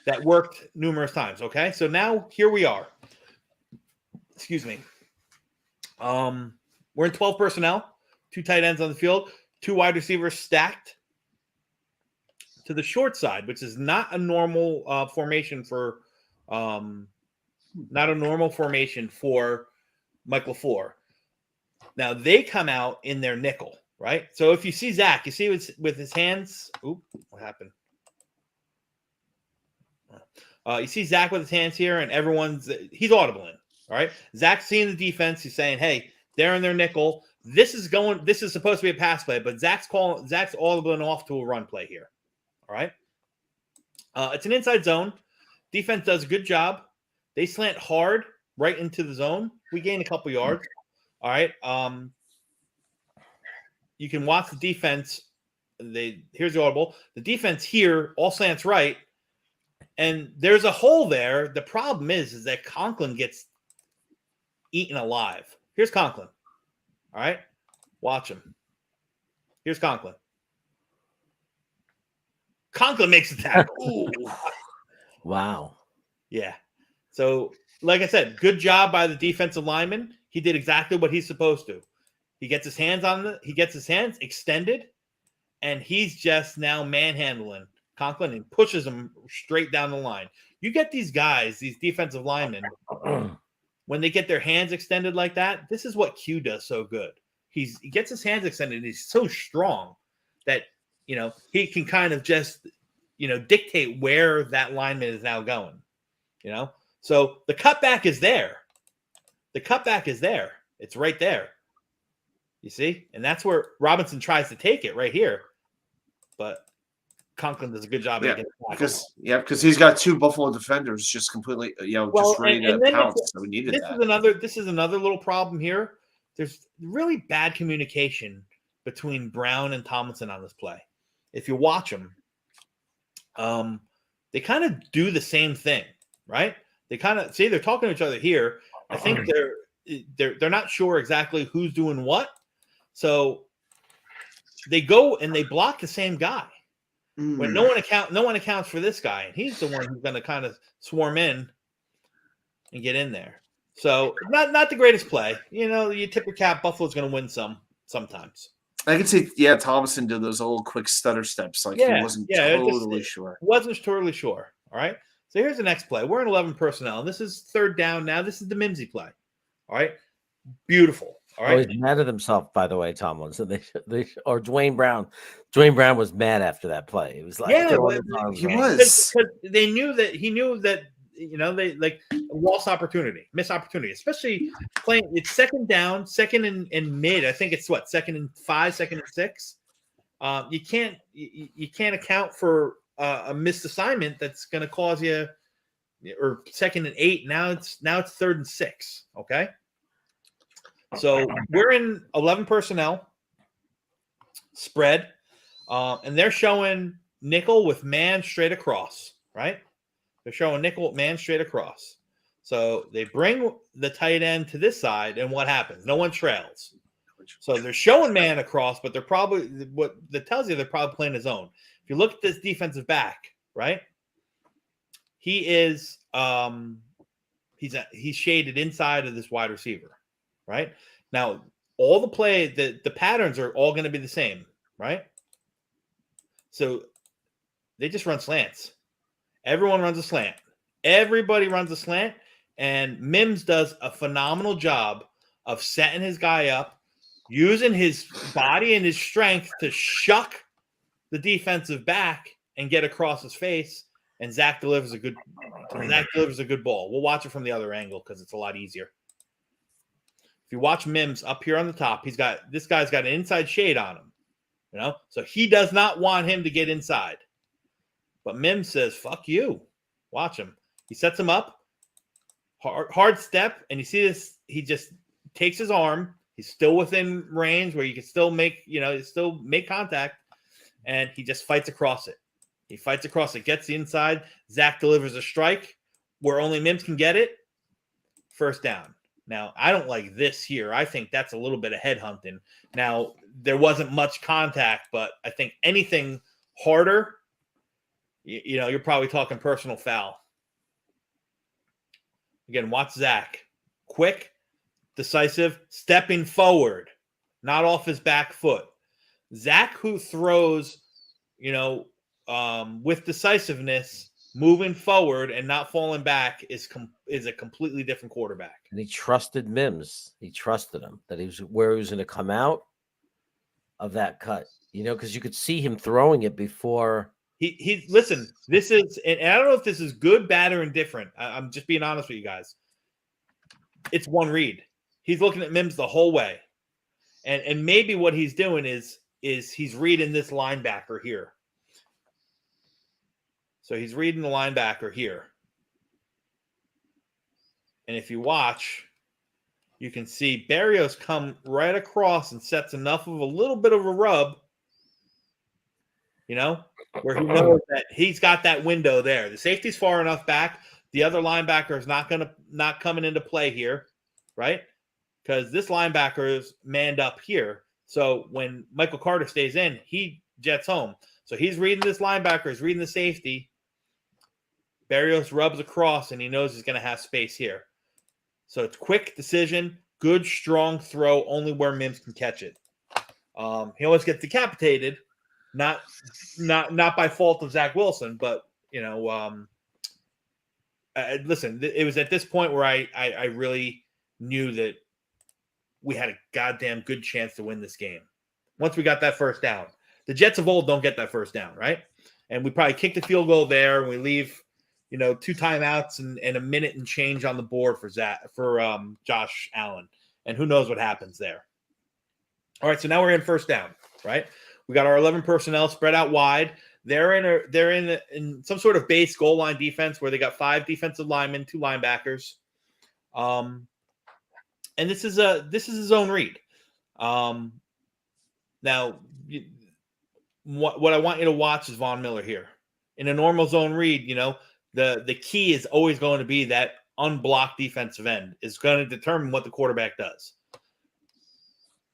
that worked numerous times. Okay, so now here we are. Excuse me. We're in 12 personnel, 2 tight ends on the field, 2 wide receivers stacked to the short side, which is not a normal formation for Michael LaFleur. Now they come out in their nickel, right? So if you see Zach, you see with his hands. Oop, what happened? You see Zach with his hands here, and he's audible in. All right, Zach's seeing the defense. He's saying, "Hey, they're in their nickel. This is supposed to be a pass play, but Zach's audibling off to a run play here." All right, it's an inside zone. Defense does a good job. They slant hard right into the zone. We gain a couple yards. All right. You can watch the defense. Here's the audible. The defense here all slants right, and there's a hole there. The problem is that Conklin gets eaten alive. Here's Conklin. All right, watch him. Here's Conklin. Conklin makes a tackle. Wow. Yeah. So, like I said, good job by the defensive lineman. He did exactly what he's supposed to. He gets his hands extended, and he's just now manhandling Conklin and pushes him straight down the line. You get these guys, these defensive linemen, when they get their hands extended like that, this is what Q does so good. He gets his hands extended, and he's so strong that he can kind of just dictate where that lineman is now going. So the cutback is there. It's right there. You see? And that's where Robinson tries to take it right here. But Conklin does a good job. Because he's got 2 Buffalo defenders just completely, just ready to pounce. So we needed that. This is another little problem here. There's really bad communication between Brown and Tomlinson on this play. If you watch them, they kind of do the same thing, right? They kind of they're talking to each other here. I think they're not sure exactly who's doing what. So they go and they block the same guy. When no one accounts for this guy, and he's the one who's going to kind of swarm in and get in there. So not the greatest play. You tip your cap. Buffalo's going to win sometimes. I can see, Thomason did those little quick stutter steps, he wasn't totally sure. Wasn't totally sure. All right. So here's the next play. We're in 11 personnel. This is 3rd down now. This is the Mimsy play. All right. Beautiful. All right. He's mad at himself, by the way, Tomlinson. Or Dwayne Brown. Dwayne Brown was mad after that play. It was like he was. Because he knew that they lost opportunity, missed opportunity, especially playing. It's 2nd down, 2nd and mid. I think it's 2nd and 5, 2nd and 6. You can't account for a missed assignment that's going to cause you, or 2nd and 8. Now it's 3rd and 6. Okay. So we're in 11 personnel spread, and they're showing nickel with man straight across, right? They're showing nickel with man straight across. So they bring the tight end to this side, and what happens? No one trails. So they're showing man across, but they're probably, what that tells you, they're probably playing his own. If you look at this defensive back, right? He is he's shaded inside of this wide receiver, right? Now, all the play, the patterns are all going to be the same, right? So they just run slants. Everyone runs a slant. Everybody runs a slant, and Mims does a phenomenal job of setting his guy up, using his body and his strength to shuck the defensive back and get across his face. And Zach delivers a good ball. We'll watch it from the other angle because it's a lot easier. If you watch Mims up here on the top, this guy's got an inside shade on him, you know, so he does not want him to get inside. But Mims says, "Fuck you." Watch him. He sets him up, hard step, and you see this. He just takes his arm. He's still within range where you can still make, still make contact, and he just fights across it. He fights across it, gets the inside. Zach delivers a strike where only Mims can get it. First down. Now, I don't like this here. I think that's a little bit of headhunting. Now, there wasn't much contact, but I think anything harder, you're probably talking personal foul. Again, watch Zach. Quick, decisive, stepping forward, not off his back foot. Zach, who throws, with decisiveness, moving forward and not falling back, is a completely different quarterback. And he trusted Mims. He trusted him that he was where he was going to come out of that cut. Because you could see him throwing it before. Listen. This is, and I don't know if this is good, bad, or indifferent. I'm just being honest with you guys. It's one read. He's looking at Mims the whole way, and maybe what he's doing is he's reading this linebacker here. So he's reading the linebacker here. And if you watch, you can see Berrios come right across and sets enough of a little bit of a rub, where he knows that he's got that window there. The safety's far enough back. The other linebacker is not coming into play here, right? Because this linebacker is manned up here. So when Michael Carter stays in, he jets home. So he's reading this linebacker, he's reading the safety. Berrios rubs across, and he knows he's going to have space here. So it's quick decision, good, strong throw, only where Mims can catch it. He always gets decapitated, not by fault of Zach Wilson, but, listen, it was at this point where I really knew that we had a goddamn good chance to win this game. Once we got that first down. The Jets of old don't get that first down, right? And we probably kick the field goal there, and we leave – 2 timeouts and a minute and change on the board for Josh Allen. And who knows what happens there. All right, so now we're in first down, right? We got our 11 personnel spread out wide. They're in some sort of base goal line defense where they got 5 defensive linemen, 2 linebackers. And this is a zone read. Now, what I want you to watch is Von Miller here. In a normal zone read, the key is always going to be that unblocked defensive end is going to determine what the quarterback does.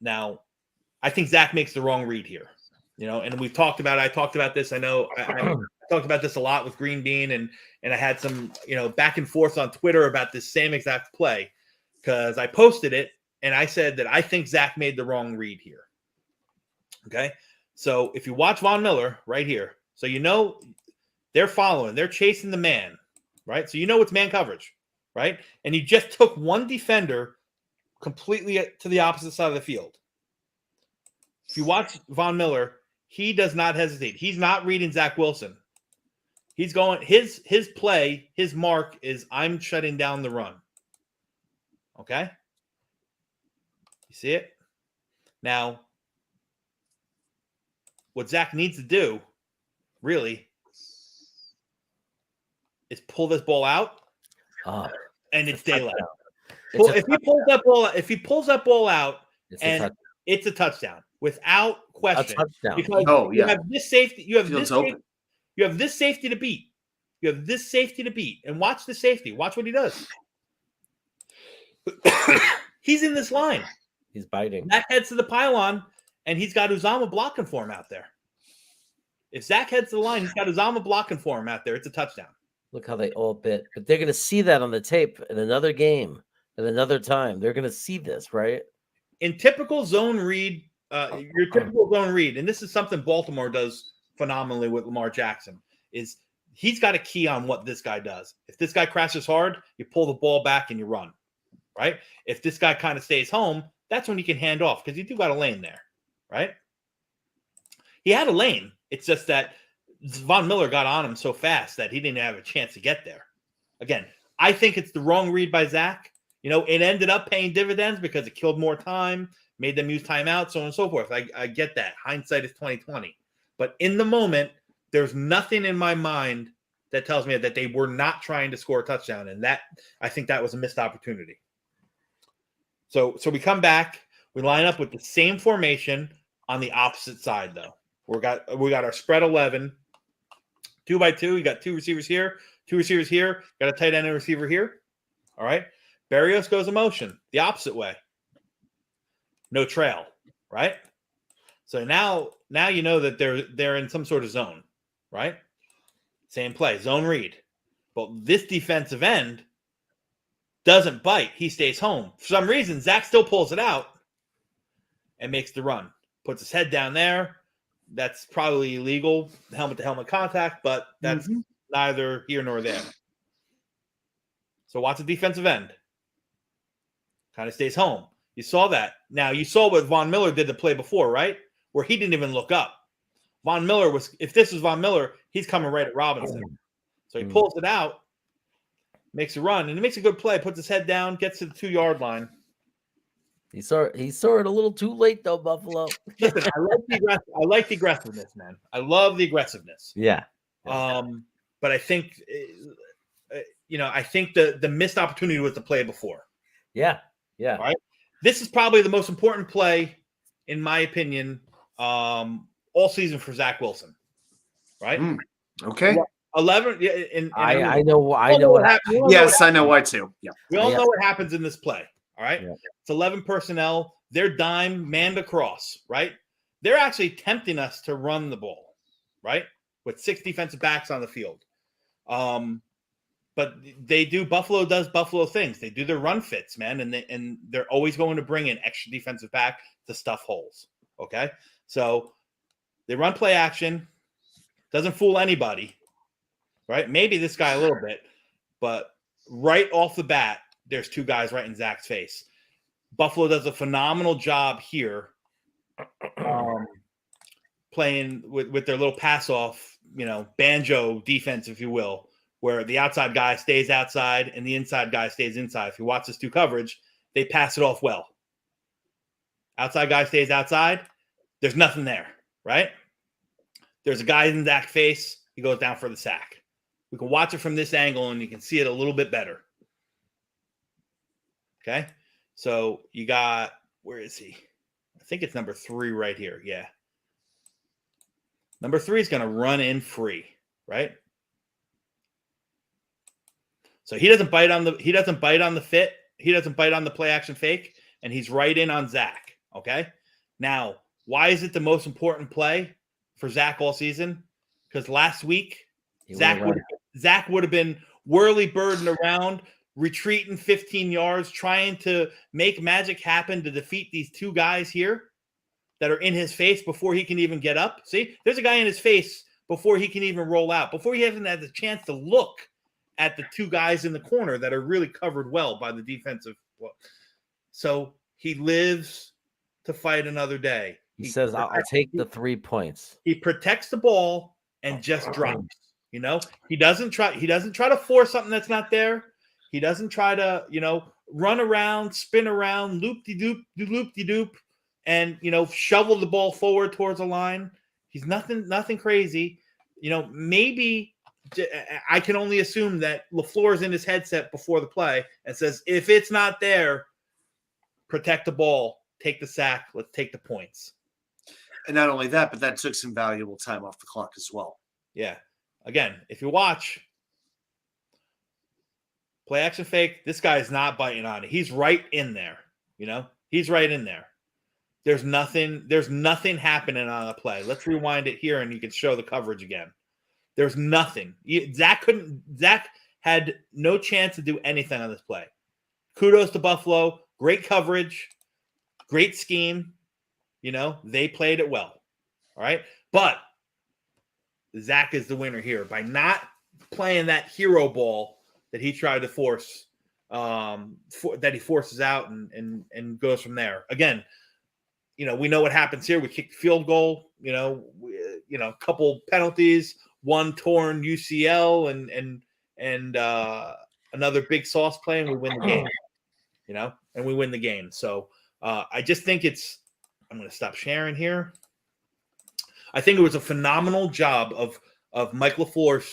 Now, I think Zach makes the wrong read here, and we've talked about it. I talked about this. I know I talked about this a lot with Green Bean, and I had some, back and forth on Twitter about this same exact play because I posted it and I said that I think Zach made the wrong read here. Okay. So if you watch Von Miller right here, so they're following. They're chasing the man, right? So it's man coverage, right? And he just took one defender completely to the opposite side of the field. If you watch Von Miller, he does not hesitate. He's not reading Zach Wilson. He's going – his play, his mark is I'm shutting down the run. Okay? You see it? Now, what Zach needs to do, really – is pull this ball out, and it's daylight. If he pulls that ball out, it's a touchdown without question. Because you have this safety. You have this safety to beat. You have this safety to beat. And watch the safety. Watch what he does. He's in this line. He's biting. That heads to the pylon, and he's got Uzama blocking for him out there. If Zach heads to the line, he's got Uzama blocking for him out there. It's a touchdown. Look how they all bit. But they're going to see that on the tape in another game, at another time. They're going to see this, right? In typical zone read, your typical zone read, and this is something Baltimore does phenomenally with Lamar Jackson, is he's got a key on what this guy does. If this guy crashes hard, you pull the ball back and you run, right? If this guy kind of stays home, that's when you can hand off because you do got a lane there, right? He had a lane. It's just that Von Miller got on him so fast that he didn't have a chance to get there. Again, I think it's the wrong read by Zach. You know, it ended up paying dividends because it killed more time, made them use timeout, so on and so forth. I get that. Hindsight is 20/20. But in the moment, there's nothing in my mind that tells me that they were not trying to score a touchdown. And that, I think that was a missed opportunity. So we come back, we line up with the same formation on the opposite side, though. We got our spread 11, 2 by 2. You got 2 receivers here, 2 receivers here, got a tight end and receiver here. All right. Berrios goes in motion the opposite way. No trail, right? So now you know that they're in some sort of zone, right? Same play, zone read. But this defensive end doesn't bite. He stays home. For some reason, Zach still pulls it out and makes the run. Puts his head down there. That's probably illegal, helmet-to-helmet contact, but that's neither here nor there. So watch the defensive end. Kind of stays home. You saw that. Now, you saw what Von Miller did the play before, right? Where he didn't even look up. Von Miller was, if this was Von Miller, he's coming right at Robinson. So he pulls it out, makes a run, and he makes a good play, puts his head down, gets to the 2-yard line. He saw it a little too late, though, Buffalo. Listen, I like the aggressiveness, man. I love the aggressiveness. Yeah. But I think, I think the missed opportunity was the play before. Yeah. Yeah. All right. This is probably the most important play, in my opinion, all season for Zach Wilson. Right. Okay. 11. I know what happened. Yes, I know why too. Yeah. We all know what happens in this play. All right. Yeah. It's 11 personnel. They're dime, man to cross. Right. They're actually tempting us to run the ball. Right. With 6 defensive backs on the field. But Buffalo does Buffalo things. They do their run fits, man. And they're always going to bring in extra defensive back to stuff holes. Okay. So they run play action. Doesn't fool anybody. Right. Maybe this guy a little bit, but right off the bat, there's 2 guys right in Zach's face. Buffalo does a phenomenal job here playing with their little pass off, banjo defense, if you will, where the outside guy stays outside and the inside guy stays inside. If you watch this 2 coverage, they pass it off well. Outside guy stays outside. There's nothing there, right? There's a guy in Zach's face. He goes down for the sack. We can watch it from this angle and you can see it a little bit better. Okay. So you got, where is he? I think it's number 3 right here. Yeah. Number 3 is going to run in free, right? So he doesn't bite on the fit. He doesn't bite on the play action fake, and he's right in on Zach. Okay. Now, why is it the most important play for Zach all season? Because last week, Zach would have been whirly-birding around, retreating 15 yards, trying to make magic happen to defeat these 2 guys here that are in his face before he can even get up. See, there's a guy in his face before he can even roll out, before he hasn't had the chance to look at the 2 guys in the corner that are really covered well by the defensive. So he lives to fight another day. He says, I'll take the 3 points. He protects the ball and just drops. He doesn't try to force something that's not there. He doesn't try to, run around, spin around, loop-de-doop, and, shovel the ball forward towards the line. He's nothing crazy. Maybe I can only assume that LaFleur's in his headset before the play and says, if it's not there, protect the ball, take the sack, let's take the points. And not only that, but that took some valuable time off the clock as well. Yeah. Again, if you watch play action fake, this guy is not biting on it. He's right in there. He's right in there. There's nothing happening on the play. Let's rewind it here and you can show the coverage again. There's nothing. Zach had no chance to do anything on this play. Kudos to Buffalo. Great coverage, great scheme. They played it well. All right. But Zach is the winner here by not playing that hero ball that he tried to force, that he forces out and goes from there. Again, we know what happens here. We kick the field goal, a couple penalties, one torn UCL and another big sauce play, and we win the game, and we win the game. So I just think I'm going to stop sharing here. I think it was a phenomenal job of Mike LaFleur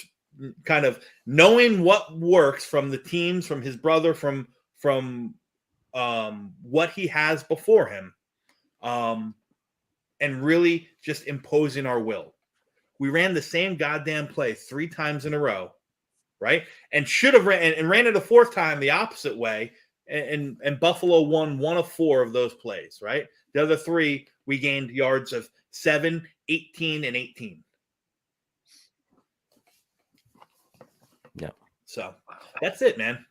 kind of knowing what works from the teams, from his brother, from what he has before him, and really just imposing our will. We ran the same goddamn play 3 times in a row, right? And should have ran it a 4th time the opposite way, and Buffalo won 1 of 4 of those plays, right? The other 3, we gained yards of 7, 18, and 18. Yeah. So that's it, man.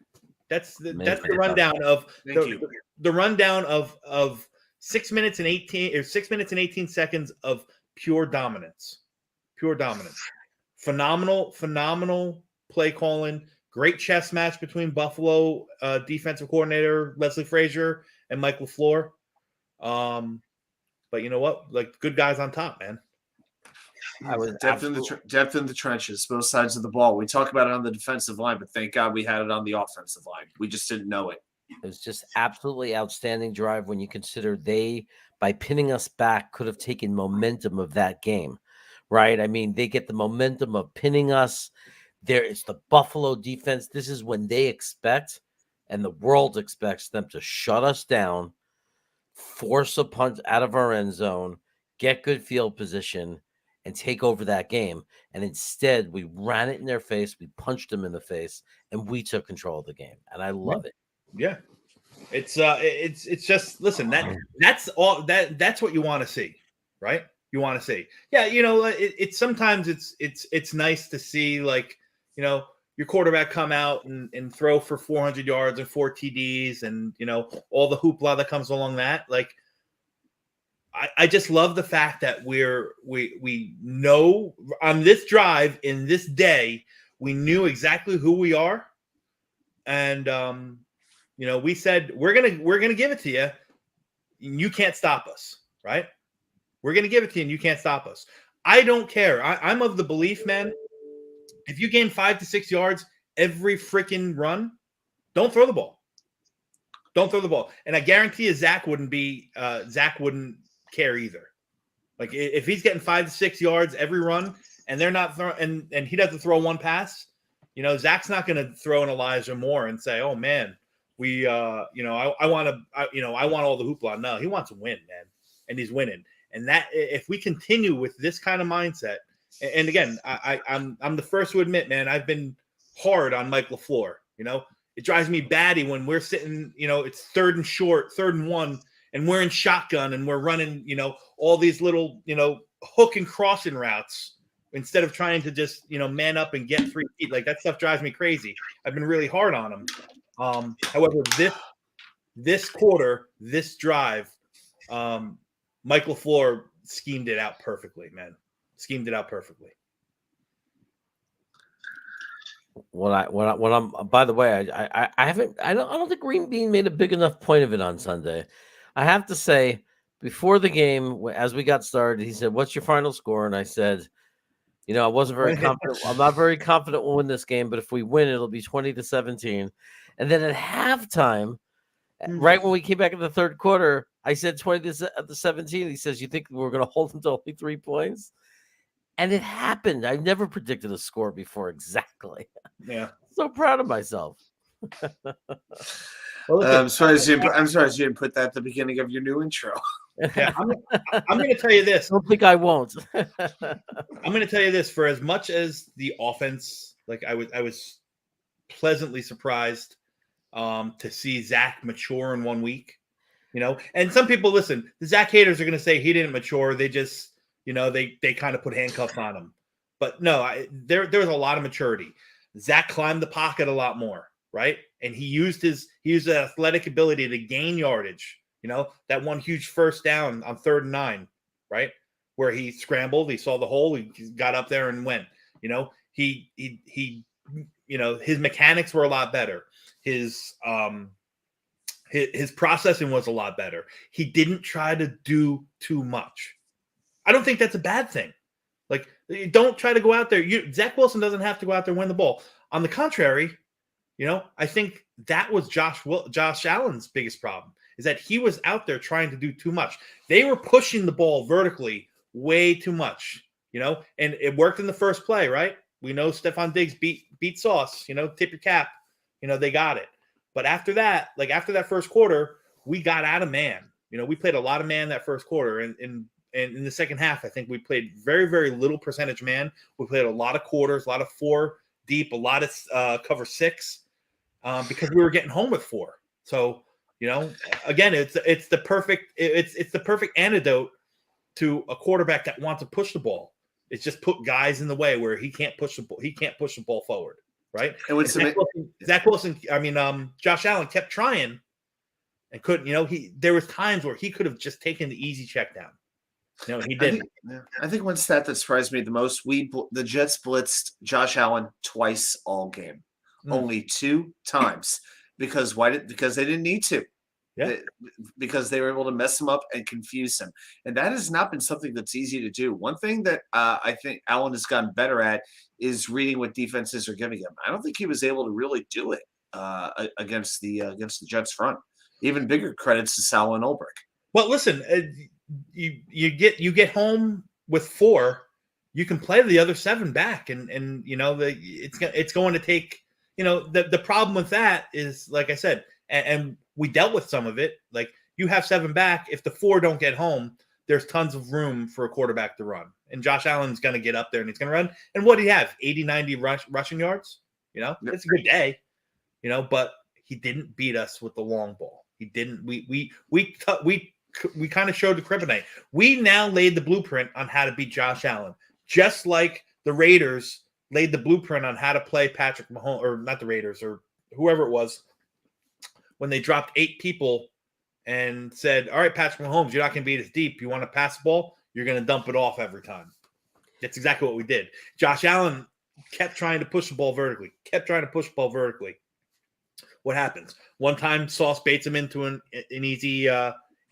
That's the rundown of the rundown of 6 minutes and 18 seconds of pure dominance. Pure dominance. Phenomenal play calling. Great chess match between Buffalo defensive coordinator Leslie Frazier and Mike LaFleur. But you know what? Like, good guys on top, man. Depth in the trenches, both sides of the ball. We talk about it on the defensive line, but thank God we had it on the offensive line. We just didn't know it. It was just absolutely outstanding drive when you consider they, by pinning us back, could have taken momentum of that game, right? I mean, they get the momentum of pinning us. There is the Buffalo defense. This is when they expect, and the world expects them to shut us down, force a punt out of our end zone, get good field position, and take over that game. And instead, we ran it in their face, we punched them in the face, and we took control of the game. And I love it. Yeah. It's just, listen, that's all that's what you want to see, right? You want to see. Yeah, it's sometimes it's nice to see, like, your quarterback come out and throw for 400 yards and 4 TDs and, all the hoopla that comes along that. Like, I just love the fact that we know on this drive in this day, we knew exactly who we are. And, we said, we're going to give it to you. You can't stop us, right? We're going to give it to you and you can't stop us. I don't care. I'm of the belief, man, if you gain 5 to 6 yards every freaking run, don't throw the ball. Don't throw the ball. And I guarantee you Zach wouldn't care either. Like, if he's getting 5 to 6 yards every run and they're not throwing, and he doesn't throw one pass, Zach's not going to throw an Elijah Moore and say, "Oh man, I want all the hoopla." No, he wants to win, man, and he's winning. And that, if we continue with this kind of mindset, and again, I'm the first to admit, man, I've been hard on Mike LaFleur. It drives me batty when we're sitting, it's 3rd and short, 3rd and 1, and we're in shotgun and we're running, all these little, hook and crossing routes instead of trying to just, man up and get 3 feet. Like, that stuff drives me crazy. I've been really hard on him. However, this quarter, this drive, Mike LaFleur schemed it out perfectly, man. Schemed it out perfectly. By the way, I don't think Green Bean made a big enough point of it on Sunday. I have to say, before the game, as we got started, he said, "What's your final score?" And I said, I wasn't very confident. I'm not very confident we'll win this game, but if we win, it'll be 20-17. And then at halftime, right when we came back in the 3rd quarter, I said 20-17. He says, "You think we're going to hold them to only 3 points?" And it happened. I've never predicted a score before exactly. Yeah. So proud of myself. I'm sorry you didn't put that at the beginning of your new intro. Yeah, I'm going to tell you this. I don't think I won't. I'm going to tell you this. For as much as the offense, like, I was pleasantly surprised to see Zach mature in 1 week. And some people, listen, the Zach haters are going to say he didn't mature. They just, they kind of put handcuffs on him. But no, there was a lot of maturity. Zach climbed the pocket a lot more, right? And he used his athletic ability to gain yardage. That one huge first down on 3rd and 9, right? Where he scrambled, he saw the hole, he got up there and went. He his mechanics were a lot better. His processing was a lot better. He didn't try to do too much. I don't think that's a bad thing. Like, don't try to go out there. Zach Wilson doesn't have to go out there and win the ball. On the contrary, I think that was Josh Allen's biggest problem, is that he was out there trying to do too much. They were pushing the ball vertically way too much, and it worked in the first play, right? We know Stephon Diggs beat Sauce, tip your cap, they got it. But after that, after that first quarter, we got out of man. We played a lot of man that first quarter, and in the second half, I think we played very, very little percentage man. We played a lot of quarters, a lot of 4 deep, a lot of cover 6, because we were getting home with 4. So, again, it's the perfect antidote to a quarterback that wants to push the ball. It's just put guys in the way where he can't push the ball. He can't push the ball forward, right? And Josh Allen kept trying and couldn't. There was times where he could have just taken the easy check down. He didn't. I think one stat that surprised me the most: the Jets blitzed Josh Allen twice all game, only 2 times. Because because they didn't need to. Yeah. Because they were able to mess him up and confuse him. And that has not been something that's easy to do. One thing that I think Allen has gotten better at is reading what defenses are giving him. I don't think he was able to really do it against the Jets front. Even bigger credits to Sal and Ulbrich. Well, listen, you get home with 4, you can play the other 7 back, and it's going to take. The problem with that is, like I said, and we dealt with some of it. Like, you have 7 back. If the 4 don't get home, there's tons of room for a quarterback to run. And Josh Allen's going to get up there and he's going to run. And what do you have? 80, 90 rushing yards? It's a good day. But he didn't beat us with the long ball. He didn't. We kind of showed the kryptonite. We now laid the blueprint on how to beat Josh Allen, just like the Raiders laid the blueprint on how to play Patrick Mahomes, or not the Raiders, or whoever it was, when they dropped 8 people and said, all right, Patrick Mahomes, you're not going to beat us deep. You want to pass the ball? You're going to dump it off every time. That's exactly what we did. Josh Allen kept trying to push the ball vertically, What happens? One time, Sauce baits him into an easy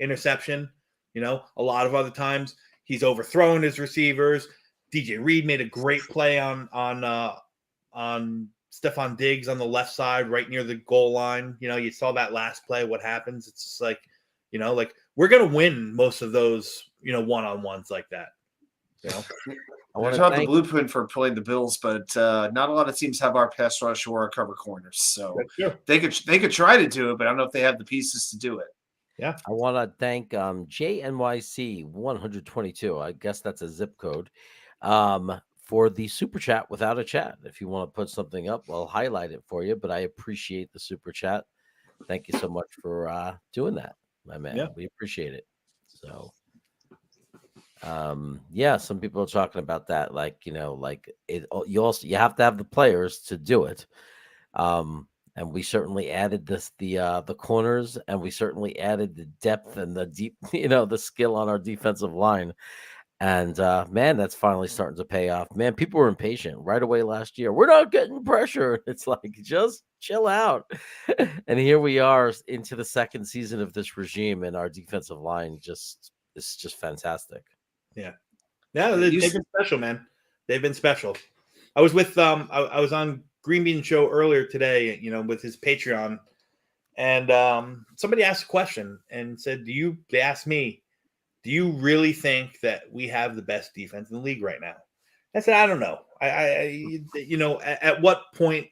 interception. A lot of other times, he's overthrown his receivers. DJ Reed made a great play on Stephon Diggs on the left side, right near the goal line. You saw that last play. What happens? It's just like, we're going to win most of those, one-on-ones like that. I want to have the blueprint for playing the Bills, but not a lot of teams have our pass rush or our cover corners. So they could try to do it, but I don't know if they have the pieces to do it. Yeah. I want to thank JNYC 122. I guess that's a zip code. For the super chat without a chat. If you want to put something up, I'll highlight it for you, but I appreciate the super chat. Thank you so much for doing that, my man. Yeah. We appreciate it. So some people are talking about that, you have to have the players to do it. And we certainly added the corners, and we certainly added the depth and the deep, the skill on our defensive line. And man, that's finally starting to pay off. Man, people were impatient right away last year. We're not getting pressure. It's like, just chill out. And here we are into the second season of this regime, and our defensive line is just fantastic. Yeah. They've been special, man. They've been special. I was with I was on Green Bean Show earlier today, with his Patreon, and somebody asked a question and said, they asked me, do you really think that we have the best defense in the league right now? I said, I don't know. At what point,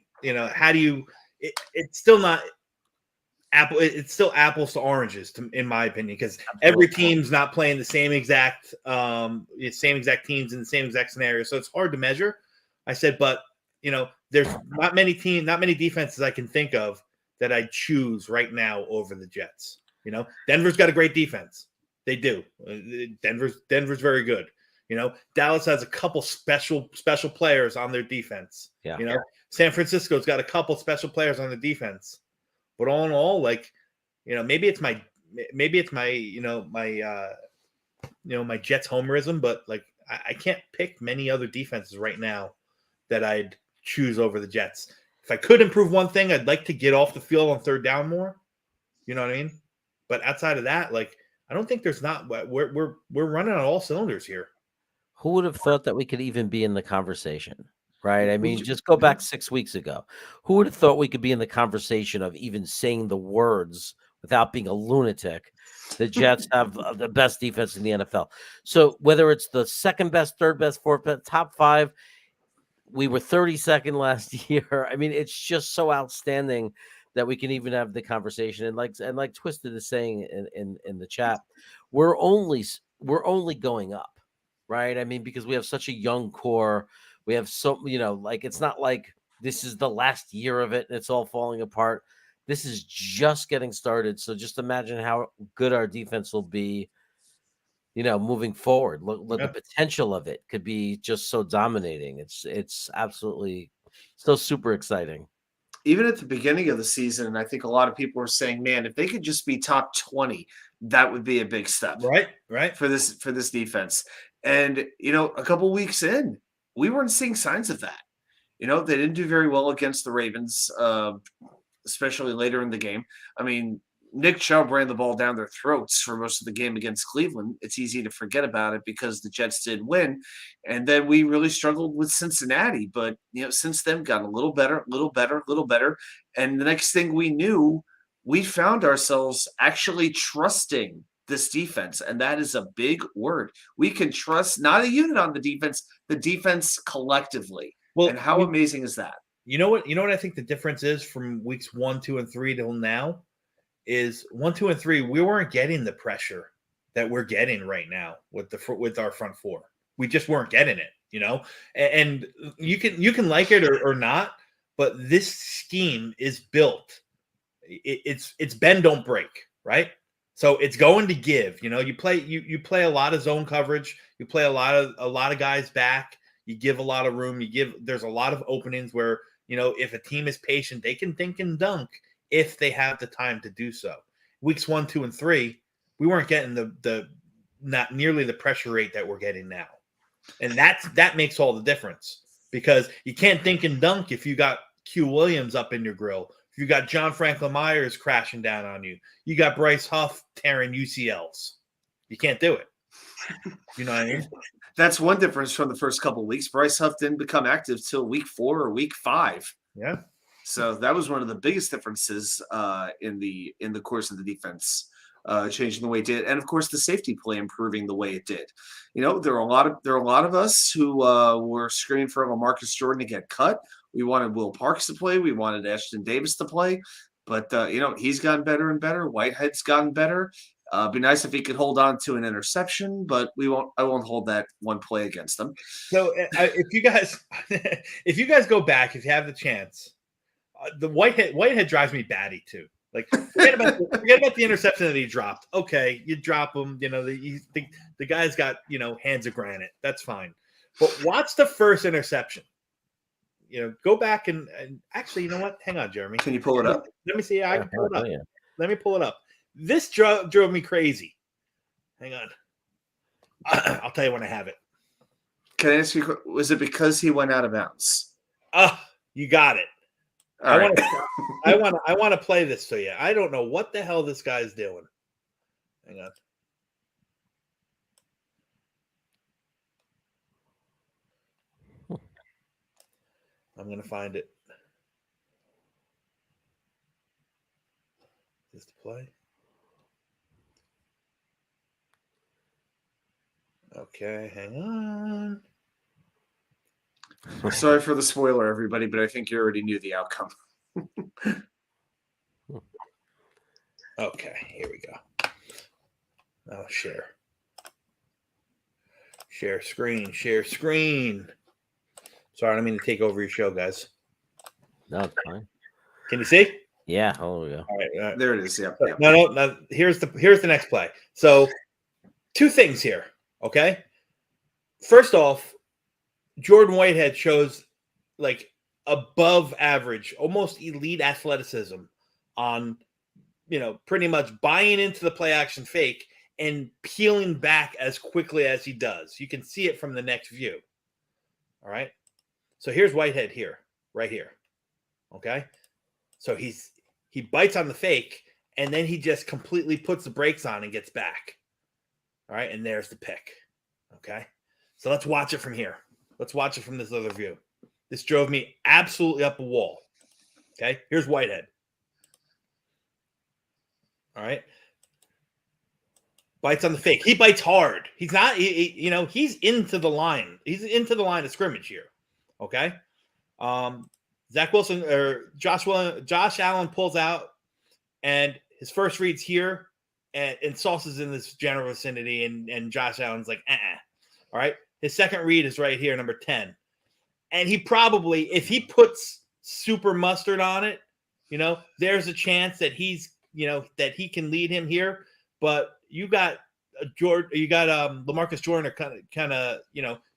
how do you? It's still not apple. It's still apples to oranges, in my opinion, because every team's not playing the same exact teams in the same exact scenario. So it's hard to measure. I said, but there's not many defenses I can think of that I'd choose right now over the Jets. You know, Denver's got a great defense. They do. Denver's very good. You know, Dallas has a couple special players on their defense. Yeah. You know, San Francisco's got a couple special players on the defense. But all in all, like, you know, maybe it's my my Jets homerism, but like I can't pick many other defenses right now that I'd choose over the Jets. If I could improve one thing, I'd like to get off the field on third down more. You know what I mean? But outside of that, like, I don't think there's not. We're running on all cylinders here. Who would have thought that we could even be in the conversation, right? I mean, just go back 6 weeks ago. Who would have thought we could be in the conversation of even saying the words without being a lunatic? The Jets have the best defense in the NFL. So whether it's the second best, third best, fourth best, top five, we were 32nd last year. I mean, it's just so outstanding that we can even have the conversation. And like Twisted is saying in the chat, we're only going up, right? I mean, because we have such a young core. We have like, it's not like this is the last year of it and it's all falling apart. This is just getting started. So just imagine how good our defense will be, moving forward. Look, the potential of it could be just so dominating. It's absolutely so super exciting. Even at the beginning of the season, and I think a lot of people were saying, man, if they could just be top 20, that would be a big step. Right. For this defense. And, a couple weeks in, we weren't seeing signs of that. They didn't do very well against the Ravens, especially later in the game. I mean, Nick Chubb ran the ball down their throats for most of the game against Cleveland. It's easy to forget about it because the Jets did win. And then we really struggled with Cincinnati. But, since then, got a little better. And the next thing we knew, we found ourselves actually trusting this defense. And that is a big word. We can trust not a unit on the defense collectively. Well, and how amazing is that? You know what I think the difference is from weeks 1, 2, and 3 till now is 1, 2, and 3. We weren't getting the pressure that we're getting right now with our front four. We just weren't getting it, and you can like it or not, but this scheme is built. It's bend, don't break, right? So it's going to give, you play a lot of zone coverage. You play a lot of guys back. You give a lot of room. There's a lot of openings where, if a team is patient, they can think and dunk if they have the time to do so. Weeks 1, 2, and 3, we weren't getting the not nearly the pressure rate that we're getting now. And that makes all the difference, because you can't think and dunk if you got Q Williams up in your grill. If you got John Franklin Myers crashing down on you, you got Bryce Huff tearing UCLs. You can't do it. You know what I mean? That's one difference from the first couple of weeks. Bryce Huff didn't become active till week 4 or week 5. Yeah. So that was one of the biggest differences in the course of the defense, changing the way it did, and of course the safety play improving the way it did. There are a lot of us who were screaming for Marcus Jordan to get cut. We wanted Will Parks to play. We wanted Ashton Davis to play, but he's gotten better and better. Whitehead's gotten better. Be nice if he could hold on to an interception, but I won't hold that one play against them. So if you guys go back, if you have the chance, the Whitehead drives me batty too. Like, forget about the interception that he dropped. Okay, you drop him. The guy's got hands of granite. That's fine. But watch the first interception. Go back and actually, you know what? Hang on, Jeremy. Can you pull it up? Let me see. I can pull it up. Yeah. Let me pull it up. This drove me crazy. Hang on. I'll tell you when I have it. Can I ask you, was it because he went out of bounds? You got it. I want to play this to you. I don't know what the hell this guy's doing. Hang on. I'm going to find it. Is this the play? Okay, hang on. Sorry for the spoiler, everybody, but I think you already knew the outcome. Okay, here we go. Oh, share screen. Sorry, I don't mean to take over your show, guys. No, it's fine. Can you see? Yeah. Oh, yeah. All right. There it is. Yep. So, yep. no. Here's the next play. So, two things here. Okay. First off, Jordan Whitehead shows like above average, almost elite athleticism on, pretty much buying into the play action fake and peeling back as quickly as he does. You can see it from the next view. All right. So here's Whitehead here, right here. Okay. So he bites on the fake and then he just completely puts the brakes on and gets back. All right. And there's the pick. Okay. So let's watch it from here. Let's watch it from this other view. This drove me absolutely up a wall. Okay. Here's Whitehead. All right. Bites on the fake. He bites hard. He's not, he's into the line. He's into the line of scrimmage here. Okay. Zach Wilson or Josh Allen pulls out, and his first read's here, and Sauce is in this general vicinity, and Josh Allen's like, All right. His second read is right here, number 10. And he probably, if he puts super mustard on it, there's a chance that that he can lead him here. But you got LaMarcus Jordan kind of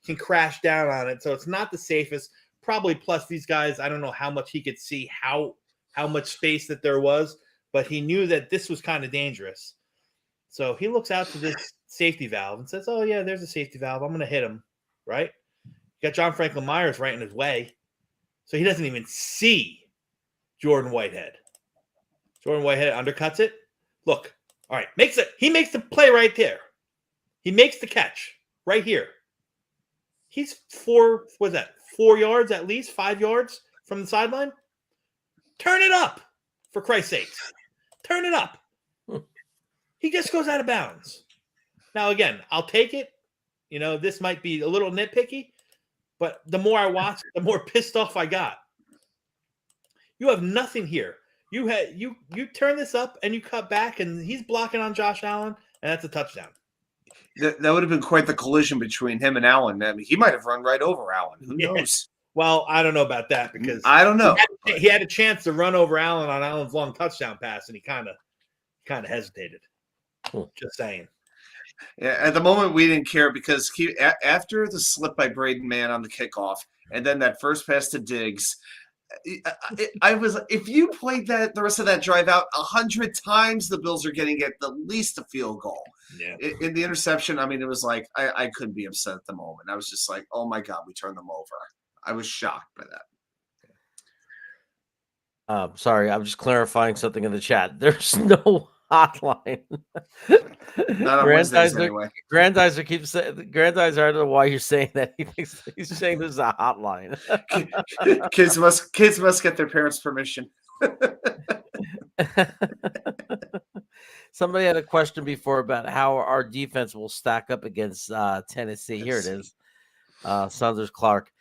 can crash down on it. So it's not the safest. Probably plus these guys, I don't know how much he could see how much space that there was, but he knew that this was kind of dangerous. So he looks out to this safety valve and says, oh, yeah, there's a safety valve. I'm going to hit him, right? You got John Franklin Myers right in his way. So he doesn't even see Jordan Whitehead. Jordan Whitehead undercuts it. Look, all right, he makes the play right there. He makes the catch right here. He's 4 yards at least, 5 yards from the sideline? Turn it up, for Christ's sake. Turn it up. He just goes out of bounds. Now, again, I'll take it. This might be a little nitpicky, but the more I watched, the more pissed off I got. You have nothing here. You turn this up and you cut back, and he's blocking on Josh Allen, and that's a touchdown. That would have been quite the collision between him and Allen. I mean, he might have run right over Allen. Who knows? Well, I don't know about that because I don't know. He had a chance to run over Allen on Allen's long touchdown pass, and he kind of hesitated. Just saying. Yeah, at the moment, we didn't care because after the slip by Braden Mann on the kickoff, and then that first pass to Diggs, I was, if you played that the rest of that drive out 100 times, the Bills are getting at the least a field goal. Yeah. In the interception, I mean, it was like I couldn't be upset at the moment. I was just like, oh my God, we turned them over. I was shocked by that. Sorry, I'm just clarifying something in the chat. There's no hotline. Not on Wednesdays anyway. Grandizer keeps saying, Grandizer, I don't know why you're saying that. He's saying there's a hotline. Kids must get their parents' permission. Somebody had a question before about how our defense will stack up against Tennessee. Here it is. Saunders Clark.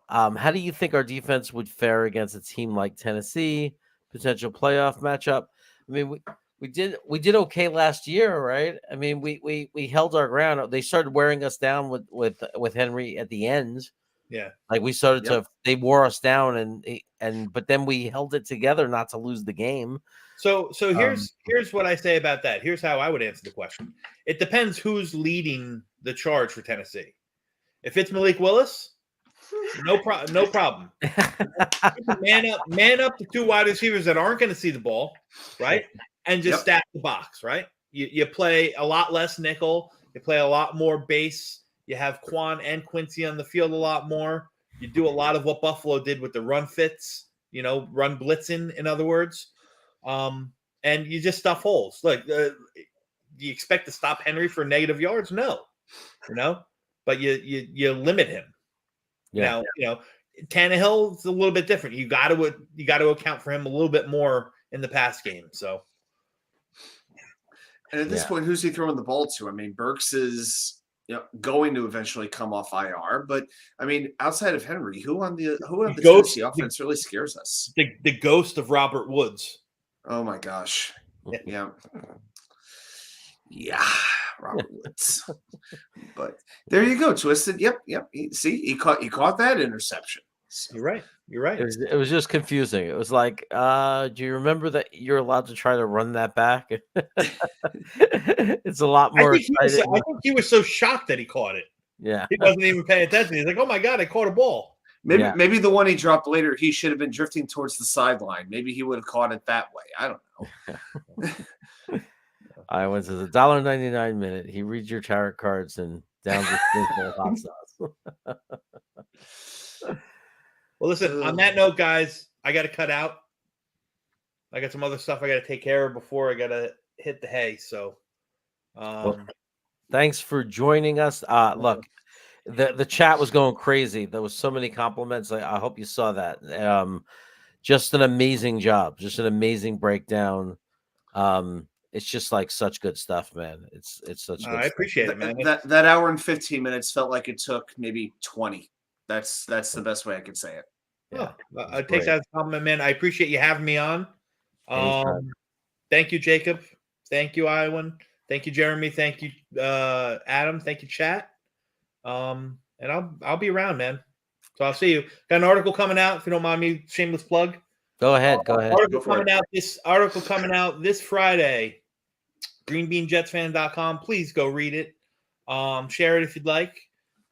How do you think our defense would fare against a team like Tennessee? Potential playoff matchup. I mean, we did okay last year, right? I mean, we held our ground. They started wearing us down with Henry at the end. Yeah, like we started to. They wore us down, but then we held it together not to lose the game. So here's what I say about that. Here's how I would answer the question. It depends who's leading the charge for Tennessee. If it's Malik Willis, no problem. Man up the two wide receivers that aren't going to see the ball, right? And just stack the box, right? You play a lot less nickel. You play a lot more base. You have Quan and Quincy on the field a lot more. You do a lot of what Buffalo did with the run fits, run blitzing, in other words. And you just stuff holes. Look, do you expect to stop Henry for negative yards? No, but you limit him. Yeah. Now, Tannehill is a little bit different. You got to account for him a little bit more in the pass game. So, and at this point, who's he throwing the ball to? I mean, Burks is going to eventually come off IR, but I mean, outside of Henry, who on the Tennessee offense really scares us? The ghost of Robert Woods. Oh my gosh. Yeah. Robert Woods. But there you go, Twisted. Yep. He caught that interception. You're right. You're right. It was just confusing. It was like, do you remember that you're allowed to try to run that back? It's a lot more exciting. I think he was so shocked that he caught it. Yeah. He wasn't even paying attention. He's like, "Oh my god, I caught a ball." Maybe the one he dropped later, he should have been drifting towards the sideline. Maybe he would have caught it that way. I don't know. I went to the $1.99 minute. He reads your tarot cards and down the hot sauce. Well, listen, on that note, guys, I got to cut out. I got some other stuff I got to take care of before I got to hit the hay. So, thanks for joining us. Look, the chat was going crazy. There was so many compliments. I hope you saw that. Just an amazing job. Just an amazing breakdown. It's just like such good stuff, man. It's such good I appreciate it, man. That hour and 15 minutes felt like it took maybe 20. That's the best way I could say it. Yeah, I take that as a compliment, man. I appreciate you having me on. Thank you, Jacob. Thank you, Iwan. Thank you, Jeremy. Thank you, Adam. Thank you, chat. And I'll be around, man. So I'll see you. Got an article coming out. If you don't mind me, shameless plug. Go ahead. Article coming out this Friday. GreenBeanJetsFan.com. Please go read it. Share it if you'd like.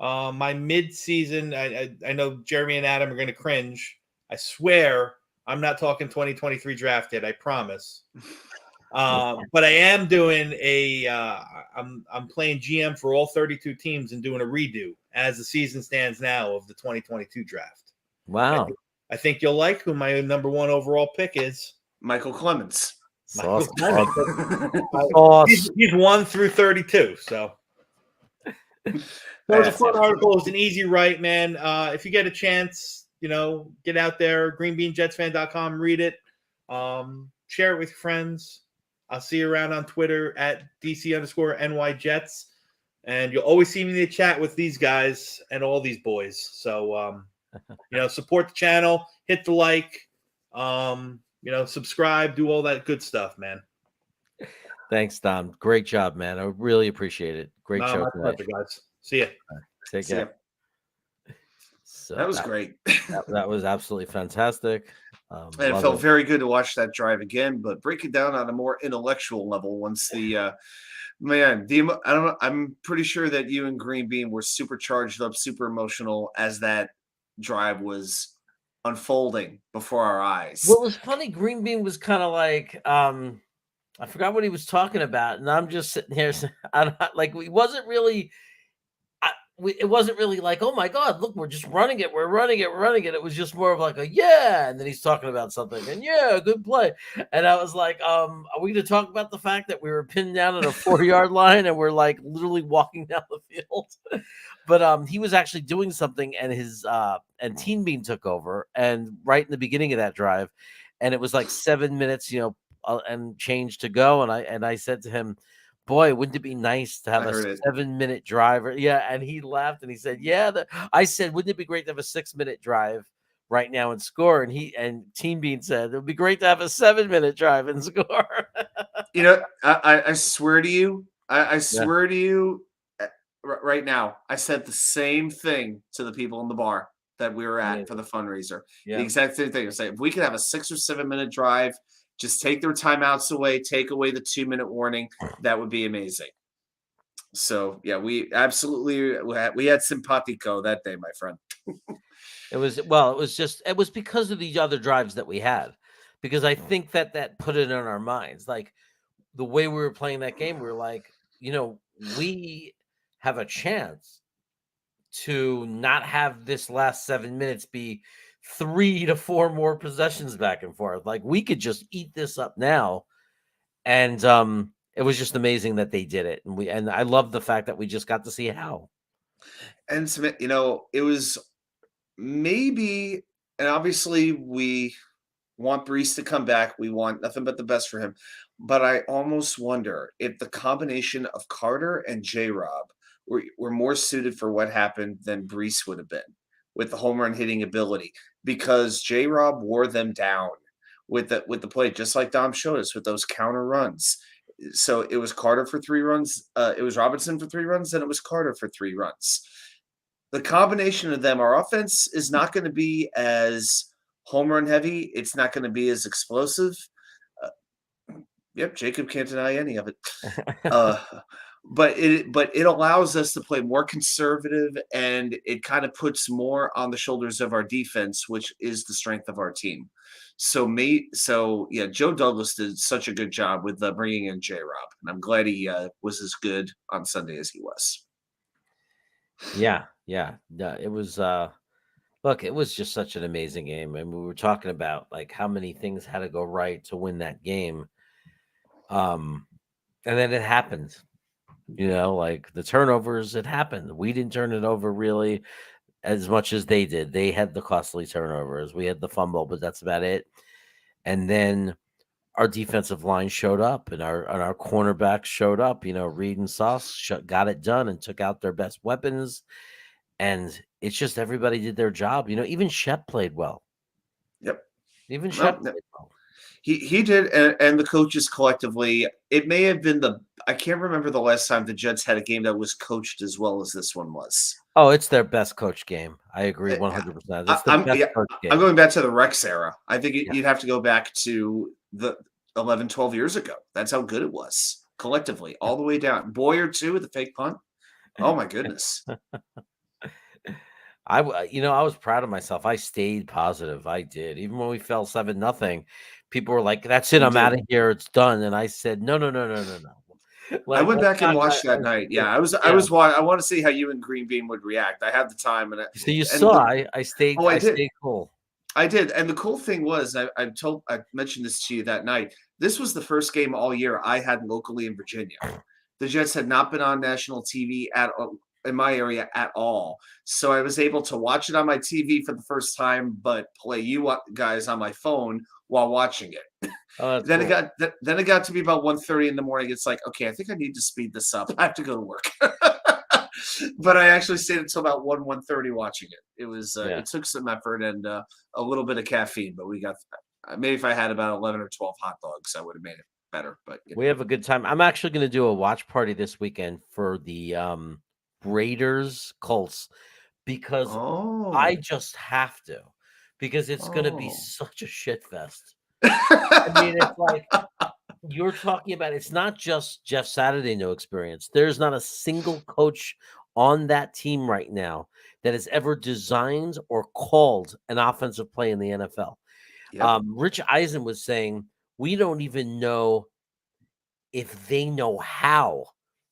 My mid-season, I know Jeremy and Adam are going to cringe. I swear I'm not talking 2023 draft yet. I promise. But I am doing I'm playing GM for all 32 teams and doing a redo as the season stands now of the 2022 draft. Wow. I think you'll like who my number 1 overall pick is. Michael Clemens. Awesome. He's 1 through 32. So it was a fun article. It was an easy write, man. If you get a chance, get out there, greenbeanjetsfan.com, read it. Share it with your friends. I'll see you around on Twitter at DC_NYJets. And you'll always see me in the chat with these guys and all these boys. So, support the channel, hit the like, subscribe, do all that good stuff, man. Thanks, Dom. Great job, man. I really appreciate it. Great show my tonight. pleasure, guys. See ya. Take care. So that was great. That was absolutely fantastic. And it felt very good to watch that drive again, but break it down on a more intellectual level once I'm pretty sure that you and Green Bean were super charged up, super emotional as that drive was unfolding before our eyes. Well, it was funny. Green Bean was kind of like, I forgot what he was talking about, and I'm just sitting here, it wasn't really like, oh my God, look, we're just running it. We're running it. It was just more of like a, yeah. And then he's talking about something and yeah, good play. And I was like, are we going to talk about the fact that we were pinned down at a 4-yard line and we're like literally walking down the field? But he was actually doing something and his, and Teen Bean took over and right in the beginning of that drive. And it was like 7 minutes, and change to go. And I said to him, boy, wouldn't it be nice to have a 7-minute drive? Yeah. And he laughed and he said, yeah. I said, wouldn't it be great to have a 6-minute drive right now and score? And Teen Bean said, it would be great to have a 7-minute drive and score. I swear to you, I swear to you right now, I said the same thing to the people in the bar that we were at for the fundraiser. Yeah. The exact same thing. I say, if we could have a 6 or 7 minute drive, just take their timeouts away, take away the 2-minute warning. That would be amazing. So, yeah, we had simpatico that day, my friend. It was because of the other drives that we had, because I think that put it in our minds. Like the way we were playing that game, we were like, we have a chance to not have this last 7 minutes be 3 to 4 more possessions back and forth. Like we could just eat this up now. And it was just amazing that they did it. And I love the fact that we just got to see how. And it was maybe, and obviously we want Breece to come back. We want nothing but the best for him. But I almost wonder if the combination of Carter and J-Rob were more suited for what happened than Breece would have been with the home run hitting ability, because J-Rob wore them down with the play, just like Dom showed us with those counter runs. So it was Carter for 3 runs. It was Robinson for 3 runs, and it was Carter for 3 runs. The combination of them, our offense is not going to be as home run heavy. It's not going to be as explosive. Yep, Jacob can't deny any of it. But it allows us to play more conservative, and it kind of puts more on the shoulders of our defense, which is the strength of our team. So Joe Douglas did such a good job with bringing in J-Rob, and I'm glad he was as good on Sunday as he was. Yeah. It was look, it was just such an amazing game. And we were talking about like how many things had to go right to win that game. And then it happened. Like the turnovers, it happened. We didn't turn it over really as much as they did. They had the costly turnovers. We had the fumble, but that's about it. And then our defensive line showed up, and our cornerbacks showed up. Reed and Sauce got it done and took out their best weapons. And it's just everybody did their job. Even Shep played well. Yep. Even Shep played well. He did, and the coaches collectively. It may have been I can't remember the last time the Jets had a game that was coached as well as this one was. Oh, it's their best coach game. I agree 100%. It's the best coach game. I'm going back to the Rex era. I think you'd have to go back to the 11, 12 years ago. That's how good it was collectively, all the way down. Boyer too with the fake punt. Oh my goodness. I was proud of myself. I stayed positive. I did. Even when we fell 7-0, people were like, "That's it. I'm out of here. It's done." And I said, "No." I went back and watched that night. Yeah, I was. I want to see how you and Green Bean would react. I had the time, and so you saw. I stayed. I stayed cool. I did, and the cool thing was, I mentioned this to you that night. This was the first game all year I had locally in Virginia. The Jets had not been on national TV in my area at all, so I was able to watch it on my TV for the first time, but play you guys on my phone while watching it. Oh, then cool. it got to be about 1:30 in the morning. It's like, okay, I think I need to speed this up. I have to go to work. But I actually stayed until about 1:30 watching it. It was it took some effort and a little bit of caffeine, but we got maybe if I had about 11 or 12 hot dogs, I would have made it better. But we have a good time. I'm actually going to do a watch party this weekend for the Raiders Colts because I just have to, because it's going to be such a shit fest. I mean, it's like you're talking about. It's not just Jeff Saturday, no experience. There's not a single coach on that team right now that has ever designed or called an offensive play in the NFL. Yep. Rich Eisen was saying we don't even know if they know how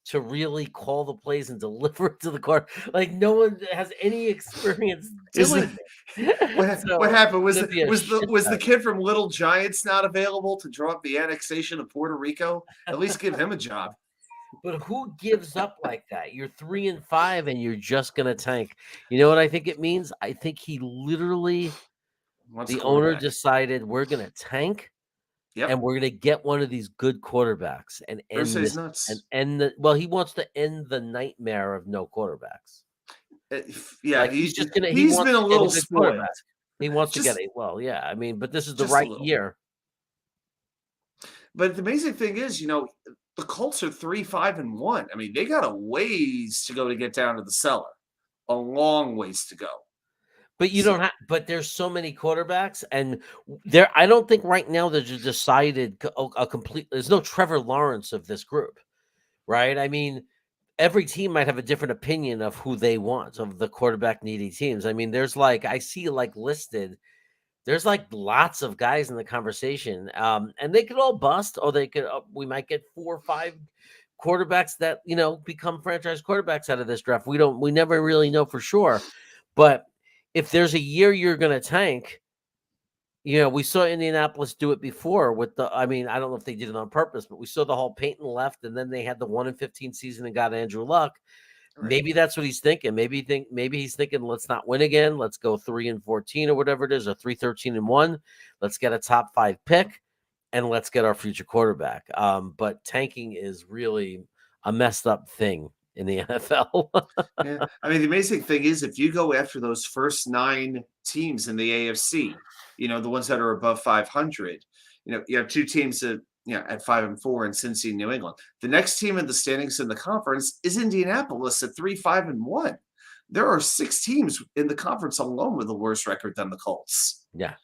to really call the plays and deliver it to the court. Like no one has any experience doing it. What happened? Was the kid from Little Giants not available to draw up the annexation of Puerto Rico? At least give him a job. But who gives up like that? You're 3-5 and you're just gonna tank. You know what I think it means? I think he literally the owner decided we're gonna tank. Yep. And we're going to get one of these good quarterbacks and end this, nuts. He wants to end the nightmare of no quarterbacks. He's just going to. He's been a little spoiled. He wants to get I mean, but this is the right year. But the amazing thing is, the Colts are 3-5-1. I mean, they got a ways to go to get down to the cellar, a long ways to go. But but there's so many quarterbacks, and I don't think right now there's a decided a complete. There's no Trevor Lawrence of this group, right? I mean, every team might have a different opinion of who they want of the quarterback needy teams. I mean, there's I see listed. There's lots of guys in the conversation, and they could all bust, or they could. We might get 4 or 5 quarterbacks that become franchise quarterbacks out of this draft. We never really know for sure, but. If there's a year you're going to tank, we saw Indianapolis do it before with I don't know if they did it on purpose, but we saw the whole Peyton left and then they had the 1-15 season and got Andrew Luck. Right. Maybe that's what he's thinking. Maybe he's thinking, let's not win again. Let's go 3-14 or whatever it is, or 3-13-1. Let's get a top 5 pick and let's get our future quarterback. But tanking is really a messed up thing in the NFL. Yeah. I mean, the amazing thing is if you go after those first 9 teams in the AFC, the ones that are above 500, you have 2 teams that, at 5-4 in Cincy, New England. The next team in the standings in the conference is Indianapolis at 3-5-1. there are 6 teams in the conference alone with a worse record than the Colts. Yeah.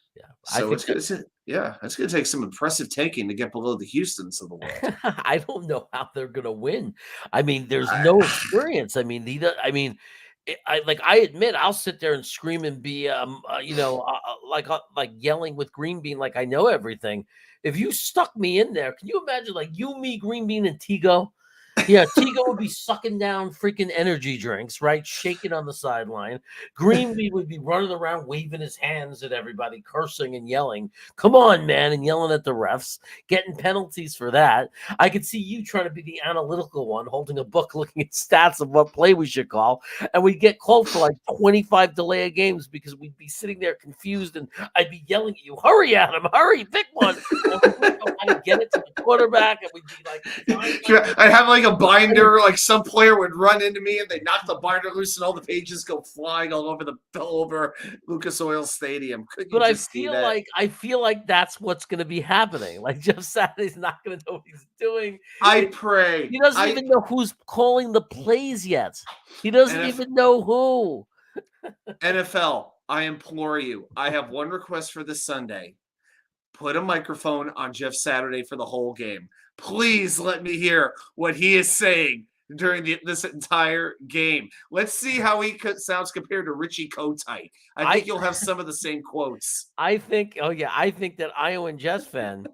So it's going to take some impressive tanking to get below the Houstons of the world. I don't know how they're going to win. I mean, there's no experience. I mean, I admit I'll sit there and scream and be, like yelling with Green Bean, like I know everything. If you stuck me in there, can you imagine like you, me, Green Bean, and Tigo? Yeah, Tigo would be sucking down freaking energy drinks, right? Shaking on the sideline. Green Bean would be running around waving his hands at everybody, cursing and yelling, "Come on, man," and yelling at the refs, getting penalties for that. I could see you trying to be the analytical one, holding a book, looking at stats of what play we should call, and we'd get called for like 25 delay of games because we'd be sitting there confused, and I'd be yelling at you, "Hurry, Adam, hurry, pick one." And we wouldn't know how to get it to the quarterback, and we'd be like, I'd have like a binder, like some player would run into me and they knock the binder loose and all the pages go flying all over Lucas Oil Stadium. But I feel like that's what's going to be happening. Like Jeff Saturday's not going to know what he's doing. I pray he doesn't even know who's calling the plays yet. He doesn't even know who. NFL, I implore you. I have one request for this Sunday. Put a microphone on Jeff Saturday for the whole game. Please let me hear what he is saying during this entire game. Let's see how he sounds compared to Richie Kotite. I think you'll have some of the same quotes. I think that Iowa Jets fan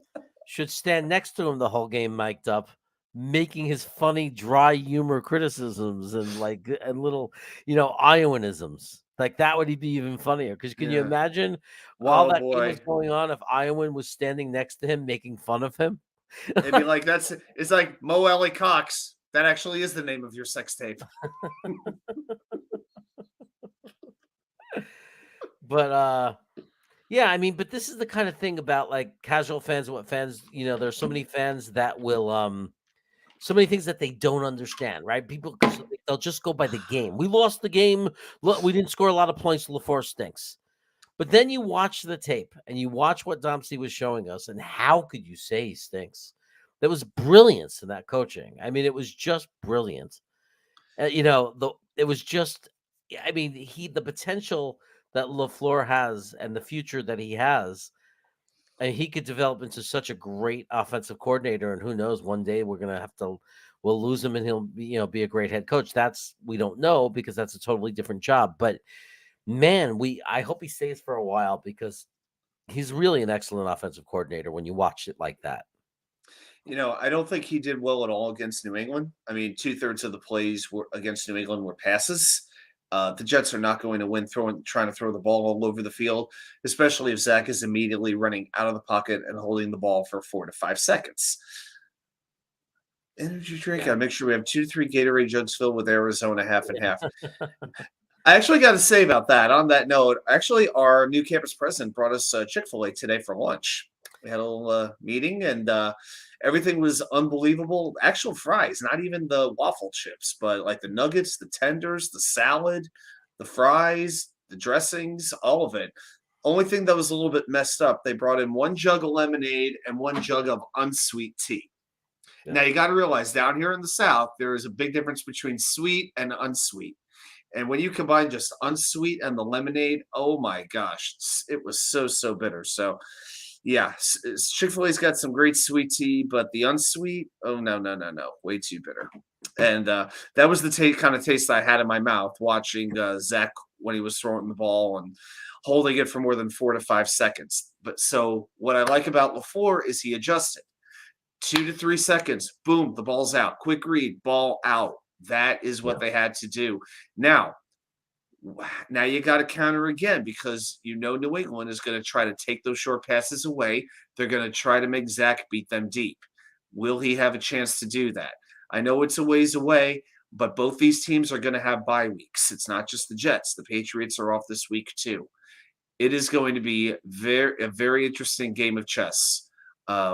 should stand next to him the whole game, mic'd up, making his funny, dry humor criticisms and little, Iowanisms. Like that would be even funnier. Because can you imagine while that game was going on, if Iowan was standing next to him making fun of him? It'd be like it's like Mo Alley Cox. That actually is the name of your sex tape. But yeah, I mean, but this is the kind of thing about like casual fans and what fans, there's so many fans that will so many things that they don't understand, right? People, they'll just go by the game. We lost the game. Look, we didn't score a lot of points. LaFleur stinks. But then you watch the tape and you watch what Dempsey was showing us, and how could you say he stinks? There was brilliance in that coaching. I mean, it was just brilliant. It was just, I mean, the potential that LaFleur has and the future that he has, and he could develop into such a great offensive coordinator. And who knows, one day we'll lose him and he'll be a great head coach. We don't know because that's a totally different job. But man, I hope he stays for a while because he's really an excellent offensive coordinator when you watch it like that. I don't think he did well at all against New England. I mean, 2/3 of the plays against New England were passes. The Jets are not going to win trying to throw the ball all over the field, especially if Zach is immediately running out of the pocket and holding the ball for 4 to 5 seconds. Energy drink. I make sure we have 2 to 3 Gatorade jugs filled with Arizona half and half. I actually got to say about that. On that note, actually, our new campus president brought us Chick-fil-A today for lunch. We had a little meeting, and everything was unbelievable. Actual fries, not even the waffle chips, but like the nuggets, the tenders, the salad, the fries, the dressings, all of it. Only thing that was a little bit messed up, they brought in 1 jug of lemonade and 1 jug of unsweet tea. Yeah. Now, you got to realize down here in the South, there is a big difference between sweet and unsweet. And when you combine just unsweet and the lemonade, oh my gosh, it was so bitter. So, yeah, Chick-fil-A's got some great sweet tea, but the unsweet, oh no, way too bitter. And that was the kind of taste I had in my mouth watching Zach when he was throwing the ball and holding it for more than 4 to 5 seconds. But so what I like about LaFleur is he adjusted. 2 to 3 seconds, boom, the ball's out. Quick read, ball out. That is what they had to do. Now you got to counter again because New England is going to try to take those short passes away. They're going to try to make Zach beat them deep. Will he have a chance to do that? I know it's a ways away, but both these teams are going to have bye weeks. It's not just the Jets. The Patriots are off this week too. It is going to be a very interesting game of chess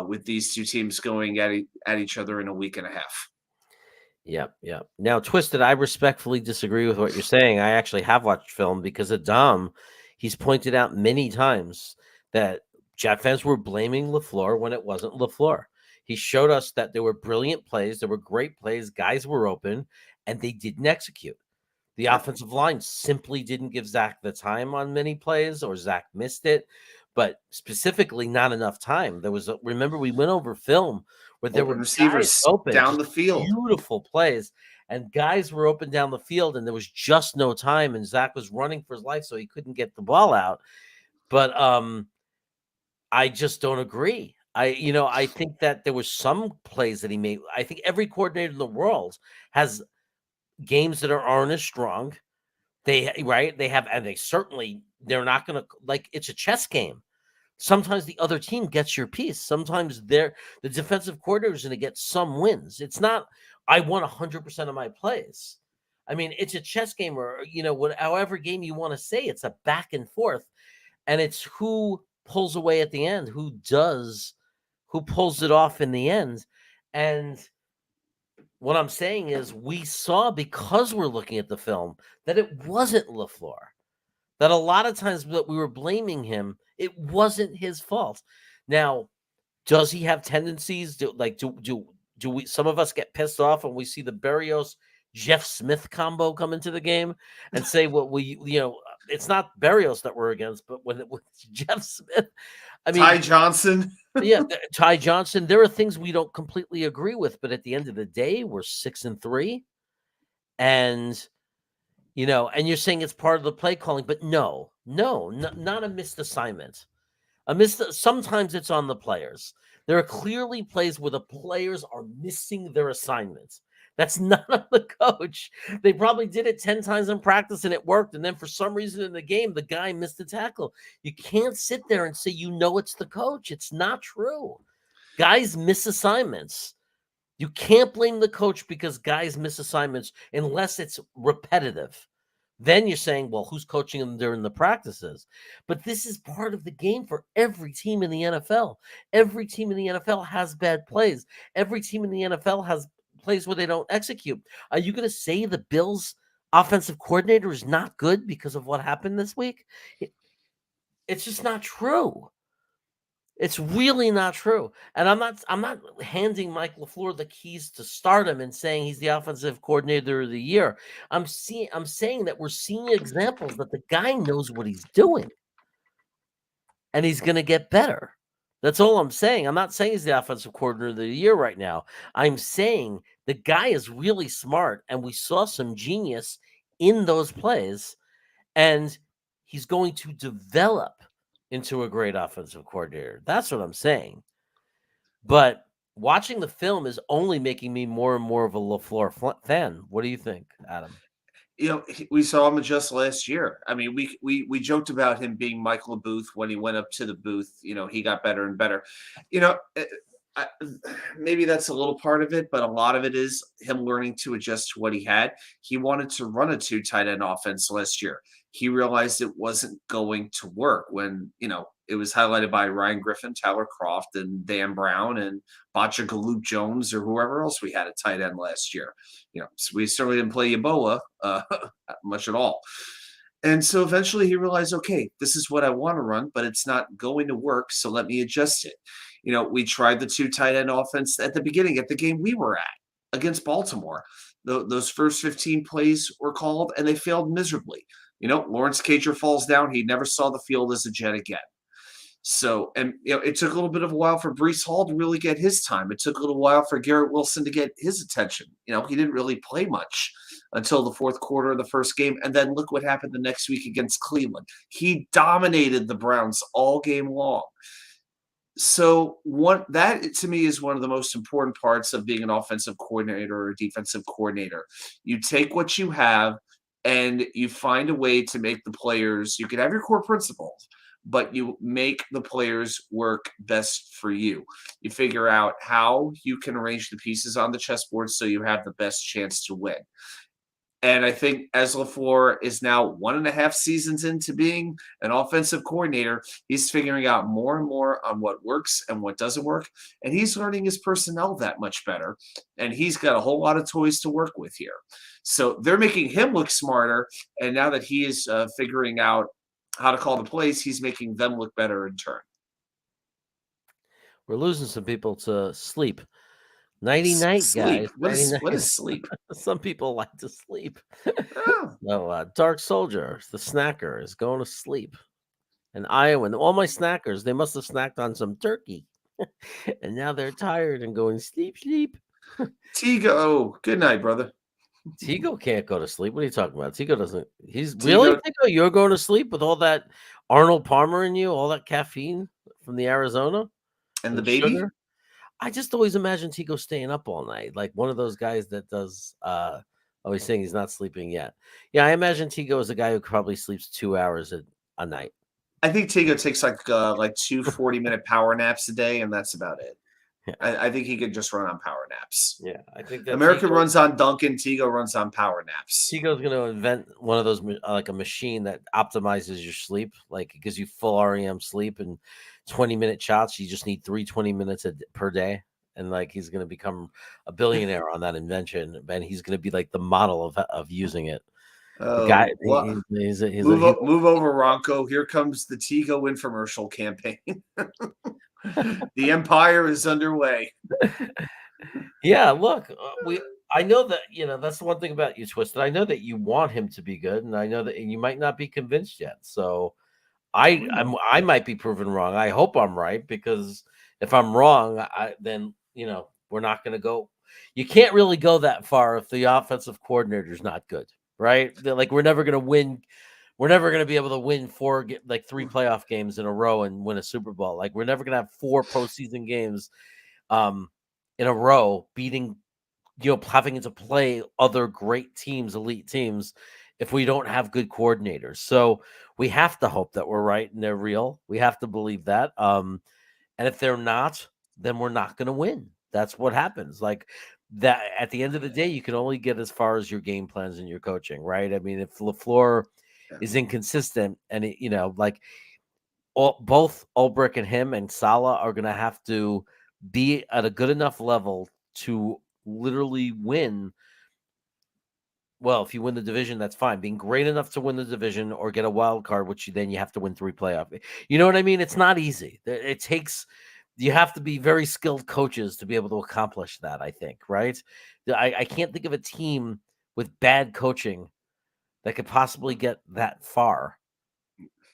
with these two teams going at each other in a week and a half. Yeah. Now, Twisted, I respectfully disagree with what you're saying. I actually have watched film because Adam, he's pointed out many times that Jet fans were blaming LaFleur when it wasn't LaFleur. He showed us that there were brilliant plays, there were great plays, guys were open, and they didn't execute. The offensive line simply didn't give Zach the time on many plays, or Zach missed it, but specifically not enough time. There was remember we went over film where there Open were receivers guys open down just the field. beautiful plays, and guys were open down the field, and there was just no time, and Zach was running for his life, so he couldn't get the ball out. But I just don't agree. I think that there was some plays that he made. I think every coordinator in the world has games that aren't as strong. They have, and they're not going to, like, it's a chess game. Sometimes the other team gets your piece. Sometimes the defensive coordinator is going to get some wins. It's not, I won 100% of my plays. I mean, it's a chess game, or, however game you want to say, it's a back and forth, and it's who pulls away at the end, who pulls it off in the end. And what I'm saying is, we saw, because we're looking at the film, that it wasn't LaFleur. That a lot of times that we were blaming him, it wasn't his fault. Now, does he have tendencies to, like, do we, some of us get pissed off when we see the Berrios Jeff Smith combo come into the game and say, well, it's not Berrios that we're against, but when it was Jeff Smith, I mean, Ty Johnson. yeah, Ty Johnson. There are things we don't completely agree with, but at the end of the day, we're 6-3, and and you're saying it's part of the play calling, but no, not a missed assignment. Sometimes it's on the players. There are clearly plays where the players are missing their assignments. That's not on the coach. They probably did it 10 times in practice and it worked. And then for some reason in the game, the guy missed the tackle. You can't sit there and say, it's the coach. It's not true. Guys miss assignments. You can't blame the coach because guys miss assignments unless it's repetitive. Then you're saying, well, who's coaching them during the practices? But this is part of the game for every team in the NFL. Every team in the NFL has bad plays. Every team in the NFL has plays where they don't execute. Are you going to say the Bills' offensive coordinator is not good because of what happened this week? It's just not true. It's really not true. And I'm not handing Mike LaFleur the keys to stardom and saying he's the offensive coordinator of the year. I'm saying that we're seeing examples that the guy knows what he's doing. And he's going to get better. That's all I'm saying. I'm not saying he's the offensive coordinator of the year right now. I'm saying the guy is really smart, and we saw some genius in those plays, and he's going to develop into a great offensive coordinator. That's what I'm saying. But watching the film is only making me more and more of a LaFleur fan. What do you think, Adam? We saw him adjust last year. I mean, we joked about him being Michael Booth when he went up to the booth. He got better and better. Maybe that's a little part of it, but a lot of it is him learning to adjust to what he had. He wanted to run a 2 tight end offense last year. He realized it wasn't going to work when, it was highlighted by Ryan Griffin, Tyler Kroft, and Dan Brown, and Botcha Galoob Jones, or whoever else we had at tight end last year. So we certainly didn't play Yeboah much at all. And so eventually he realized, okay, this is what I want to run, but it's not going to work, so let me adjust it. We tried the 2 tight end offense at the beginning, at the game we were at against Baltimore. Those first 15 plays were called, and they failed miserably. Lawrence Cager falls down. He never saw the field as a Jet again. So, and it took a little bit of a while for Breece Hall to really get his time. It took a little while for Garrett Wilson to get his attention. He didn't really play much until the fourth quarter of the first game. And then look what happened the next week against Cleveland. He dominated the Browns all game long. So that to me is one of the most important parts of being an offensive coordinator or a defensive coordinator. You take what you have and you find a way to make the players, you can have your core principles, but you make the players work best for you. You figure out how you can arrange the pieces on the chessboard so you have the best chance to win. And I think as LaFleur is now 1.5 seasons into being an offensive coordinator, he's figuring out more and more on what works and what doesn't work. And he's learning his personnel that much better. And he's got a whole lot of toys to work with here. So they're making him look smarter. And now that he is figuring out how to call the plays, he's making them look better in turn. We're losing some people to sleep. Nighty night, Sleep. guys. What Nighty is night. what is sleep? Some people like to sleep. Oh, No, Dark Soldier, the snacker, is going to sleep. And Iowan, all my snackers, they must have snacked on some turkey. And now they're tired and going sleep, sleep. Tigo. Good night, brother. Tigo can't go to sleep. What are you talking about? Tigo doesn't. He's really Tigo- Tigo. You're going to sleep with all that Arnold Palmer in you, all that caffeine from the Arizona And the baby? sugar? I just always imagine Tigo staying up all night, like one of those guys that does. Always saying he's not sleeping yet. Yeah, I imagine Tigo is a guy who probably sleeps 2 hours a night. I think Tigo takes like 2 40-minute power naps a day, and that's about it. Yeah. I think he could just run on power naps. Yeah, I think that America Tigo- runs on Duncan. Tigo runs on power naps. Tigo's going to invent one of those like a machine that optimizes your sleep, like it gives you full REM sleep and 20-minute shots. You just need 3 minutes per day, and like he's going to become a billionaire on that invention, and he's going to be like the model of using it. The guy, well, he's move over, Ronco. Here comes the Tigo infomercial campaign. The empire is underway. Yeah, look, I know that that's the one thing about you, Twisted. I know that you want him to be good, and I know that you might not be convinced yet. So I might be proven wrong. I hope I'm right, because if I'm wrong, then we're not going to go. You can't really go that far if the offensive coordinator is not good, right? Like we're never going to win. We're never going to be able to win 3 playoff games in a row and win a Super Bowl. Like we're never going to have 4 postseason games in a row, beating, having to play other great teams, elite teams, if we don't have good coordinators. So we have to hope that we're right and they're real. We have to believe that. And if they're not, then we're not going to win. That's what happens. Like that, at the end of the day, you can only get as far as your game plans and your coaching, right? I mean, if LaFleur is inconsistent and both Ulbrich and him and Saleh are going to have to be at a good enough level to literally win. Well, if you win the division, that's fine. Being great enough to win the division or get a wild card, which then you have to win 3 playoff. You know what I mean? It's not easy. You have to be very skilled coaches to be able to accomplish that, I think, right? I can't think of a team with bad coaching that could possibly get that far.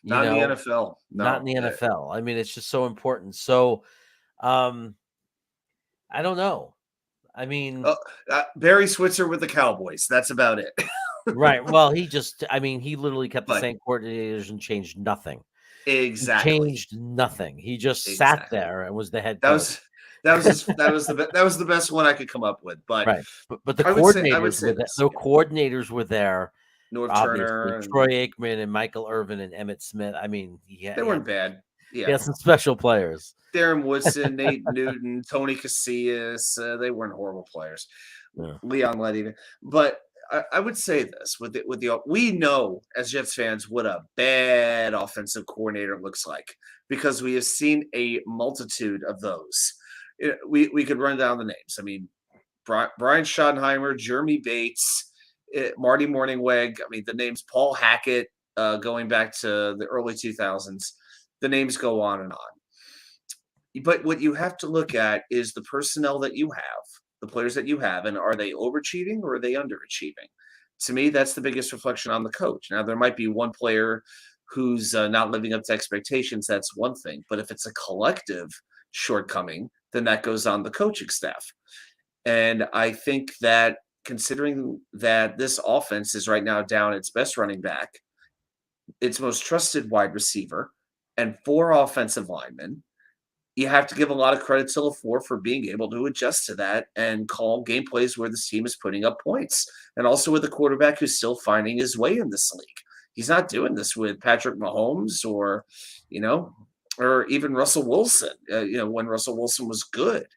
Not in the NFL. No. Not in the NFL. I mean, it's just so important. So, I don't know. I mean, Barry Switzer with the Cowboys. That's about it. Right. Well, he literally kept the same coordinators and changed nothing. Exactly. He changed nothing. He just sat there and was the head coach. That was the best one I could come up with. But right. But the coordinators were there. North Turner, and Troy Aikman, and Michael Irvin, and Emmett Smith. I mean, they weren't bad. Yeah, he had some special players. Darren Woodson, Nate Newton, Tony Casillas. They weren't horrible players. Yeah. Leon Lett, but I would say this we know as Jets fans what a bad offensive coordinator looks like, because we have seen a multitude of those. We could run down the names. I mean, Brian Schottenheimer, Jeremy Bates, Marty Morningweg. I mean, the names Paul Hackett, going back to the early 2000s. The names go on and on. But what you have to look at is the personnel that you have, the players that you have, and are they overachieving or are they underachieving? To me, that's the biggest reflection on the coach. Now, there might be one player who's not living up to expectations. That's one thing. But if it's a collective shortcoming, then that goes on the coaching staff. And I think that considering that this offense is right now down its best running back, its most trusted wide receiver, and 4 offensive linemen, you have to give a lot of credit to LaFleur for being able to adjust to that and call game plays where this team is putting up points. And also with a quarterback who's still finding his way in this league. He's not doing this with Patrick Mahomes or even Russell Wilson, when Russell Wilson was good.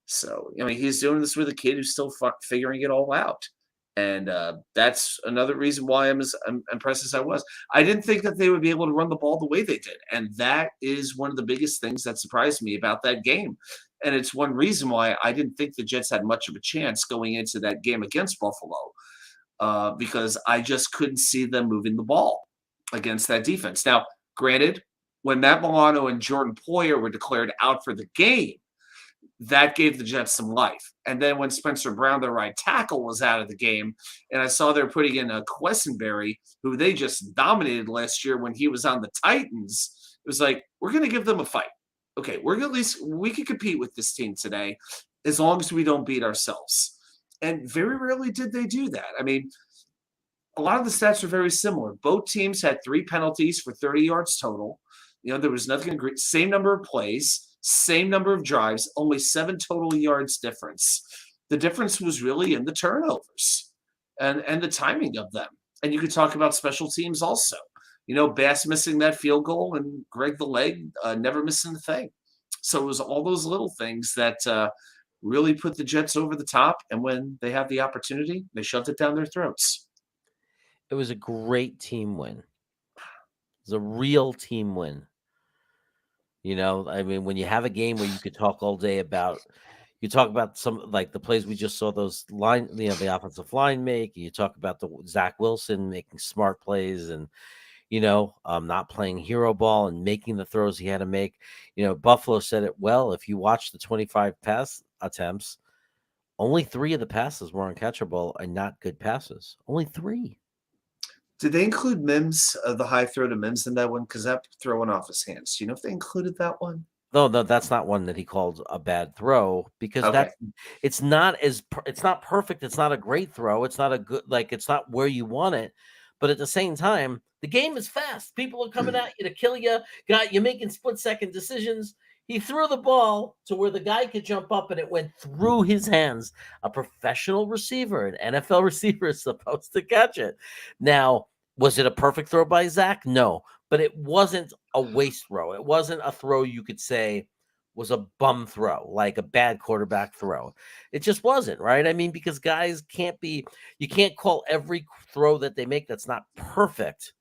So, he's doing this with a kid who's still figuring it all out. And that's another reason why I'm as impressed as I was. I didn't think that they would be able to run the ball the way they did. And that is one of the biggest things that surprised me about that game. And it's one reason why I didn't think the Jets had much of a chance going into that game against Buffalo, because I just couldn't see them moving the ball against that defense. Now, granted, when Matt Milano and Jordan Poyer were declared out for the game, that gave the Jets some life. And then when Spencer Brown, their right tackle, was out of the game, and I saw they're putting in a Quessenberry, who they just dominated last year when he was on the Titans, it was like, we're going to give them a fight. Okay, we can compete with this team today as long as we don't beat ourselves. And very rarely did they do that. I mean, a lot of the stats are very similar. Both teams had 3 penalties for 30 yards total. There was nothing great. Same number of plays, same number of drives, only 7 total yards difference. The difference was really in the turnovers and the timing of them. And you could talk about special teams also. Bass missing that field goal and Greg the Leg never missing a thing. So it was all those little things that really put the Jets over the top. And when they had the opportunity, they shoved it down their throats. It was a great team win. It was a real team win. I mean, when you have a game where you could talk all day about, you talk about some like the plays we just saw those the offensive line make. You talk about the Zach Wilson making smart plays and, not playing hero ball and making the throws he had to make. Buffalo said it well. If you watch the 25 pass attempts, only 3 of the passes were uncatchable and not good passes. Only 3. Did they include Mims, the high throw to Mims in that one? Because that throw went off his hands. Do you know if they included that one? No, that's not one that he called a bad throw because it's not perfect. It's not a great throw. It's not a good, it's not where you want it. But at the same time, the game is fast. People are coming at you to kill you. You're making split-second decisions. He threw the ball to where the guy could jump up, and it went through his hands. A professional receiver, an NFL receiver, is supposed to catch it. Now, was it a perfect throw by Zach? No, but it wasn't a waste throw. It wasn't a throw you could say was a bum throw, like a bad quarterback throw. It just wasn't, right? I mean, because guys you can't call every throw that they make that's not perfect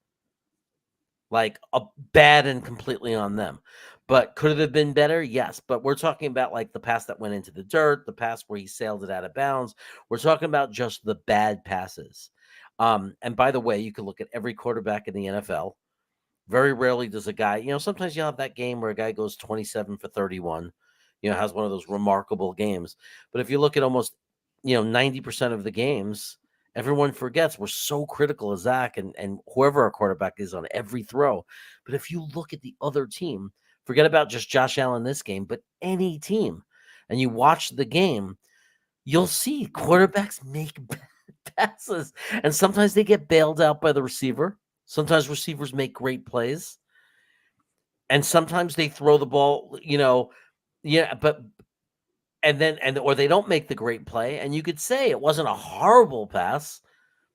like a bad and completely on them. But could it have been better? Yes. But we're talking about like the pass that went into the dirt, the pass where he sailed it out of bounds. We're talking about just the bad passes. And by the way, you can look at every quarterback in the NFL. Very rarely does a guy, sometimes you'll have that game where a guy goes 27 for 31, has one of those remarkable games. But if you look at almost, 90% of the games, everyone forgets we're so critical of Zach and whoever our quarterback is on every throw. But if you look at the other team, forget about just Josh Allen this game, but any team, and you watch the game, you'll see quarterbacks make bad passes. And sometimes they get bailed out by the receiver. Sometimes receivers make great plays. And sometimes they throw the ball, or they don't make the great play. And you could say it wasn't a horrible pass,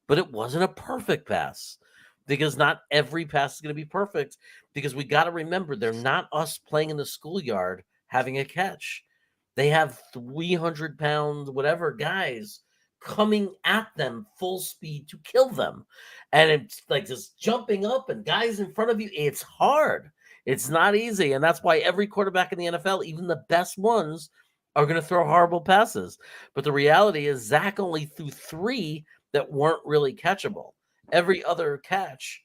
but it wasn't a perfect pass. Because not every pass is going to be perfect. Because we got to remember, they're not us playing in the schoolyard having a catch. They have 300-pound whatever guys coming at them full speed to kill them. And it's like just jumping up and guys in front of you. It's hard. It's not easy. And that's why every quarterback in the NFL, even the best ones, are going to throw horrible passes. But the reality is Zach only threw 3 that weren't really catchable. Every other catch,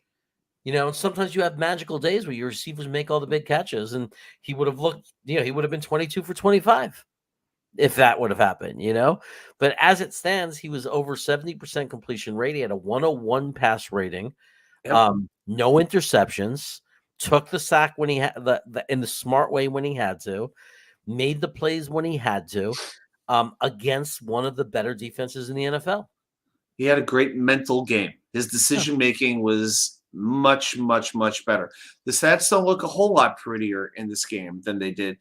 sometimes you have magical days where your receivers make all the big catches, and he would have looked, he would have been 22 for 25 if that would have happened, But as it stands, he was over 70% completion rate. He had a 101 pass rating, no interceptions, took the sack when he had in the smart way when he had to, made the plays when he had to, against one of the better defenses in the NFL. He had a great mental game. His decision-making was much, much, much better. The stats don't look a whole lot prettier in this game than they did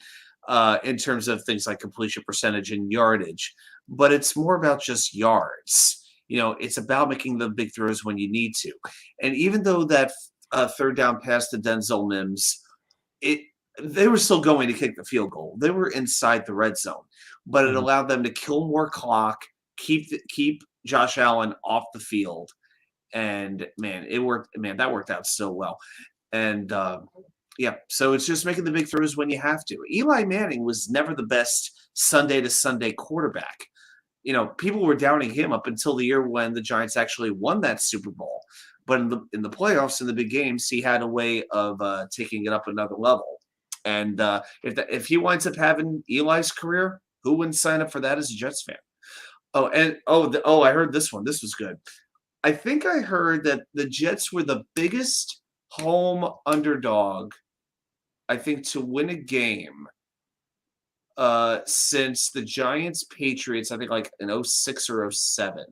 in terms of things like completion percentage and yardage, but it's more about just yards. It's about making the big throws when you need to. And even though that third down pass to Denzel Mims, they were still going to kick the field goal. They were inside the red zone, but it allowed them to kill more clock, keep Josh Allen off the field. And man, it worked. Man, that worked out so well. And so it's just making the big throws when you have to. Eli Manning was never the best Sunday to Sunday quarterback. People were doubting him up until the year when the Giants actually won that Super Bowl. But in the playoffs, in the big games, he had a way of taking it up another level. And if he winds up having Eli's career, Who wouldn't sign up for that as a Jets fan? Oh, and I heard this one. This was good. I think I heard that the Jets were the biggest home underdog, I think, to win a game since the Giants Patriots, I think like in 06 or 07.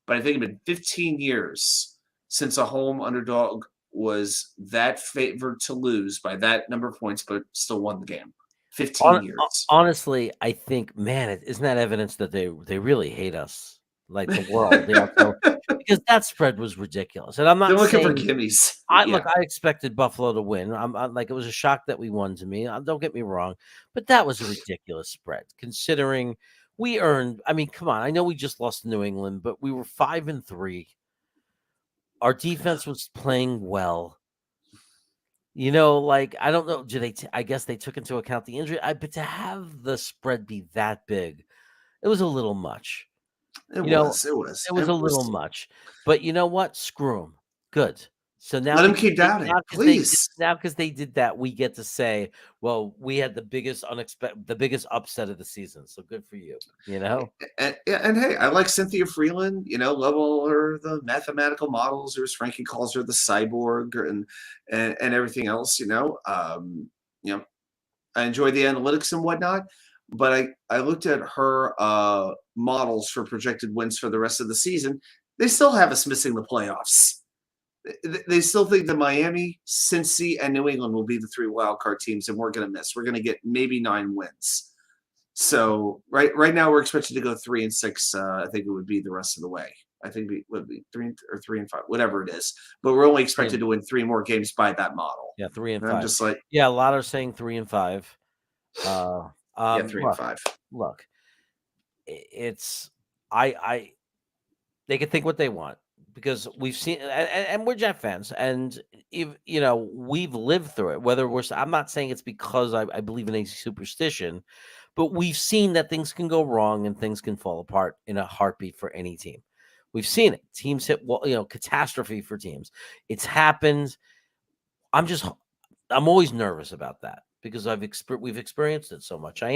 But I think it's been 15 years since a home underdog was that favored to lose by that number of points, but still won the game. 15 years. Honestly, I think, man, isn't that evidence that they really hate us, like the world? So, because that spread was ridiculous, and I'm not They're looking saying, for gimmies. Look, I expected Buffalo to win. I'm like, it was a shock that we won to me. Don't get me wrong, but that was a ridiculous spread considering we earned. I mean, come on. I know we just lost to New England, but we were 5-3. Our defense was playing well. You know, like, I don't know. Do they? I guess they took into account the injury. But to have the spread be that big, it was a little much. It was a little much. But you know what? Screw them. Good. So now let them keep doubting, please. Now, because they did that, we get to say, well, we had the biggest upset of the season. So good for you. You know. And hey, I like Cynthia Freeland. You know, love all her the mathematical models, or as Frankie calls her, the cyborg, and everything else. You know, I enjoy the analytics and whatnot. But I looked at her models for projected wins for the rest of the season. They still have us missing the playoffs. They still think that Miami, Cincy, and New England will be the 3 wildcard teams, and we're going to miss. We're going to get maybe 9 wins. So right now we're expected to go 3-6. I think it would be the rest of the way. I think it would be 3 or 3-5, whatever it is. But we're only expected to win 3 more games by that model. Yeah, 3 and 5. I'm just like, a lot are saying 3 and 5. 3 and 5. Look, it's they can think what they want. Because we've seen, and we're Jet fans, and we've lived through it. Whether I'm not saying it's because I believe in a superstition, but we've seen that things can go wrong and things can fall apart in a heartbeat for any team. We've seen it. Teams hit, catastrophe for teams. It's happened. I'm always nervous about that because we've experienced it so much. I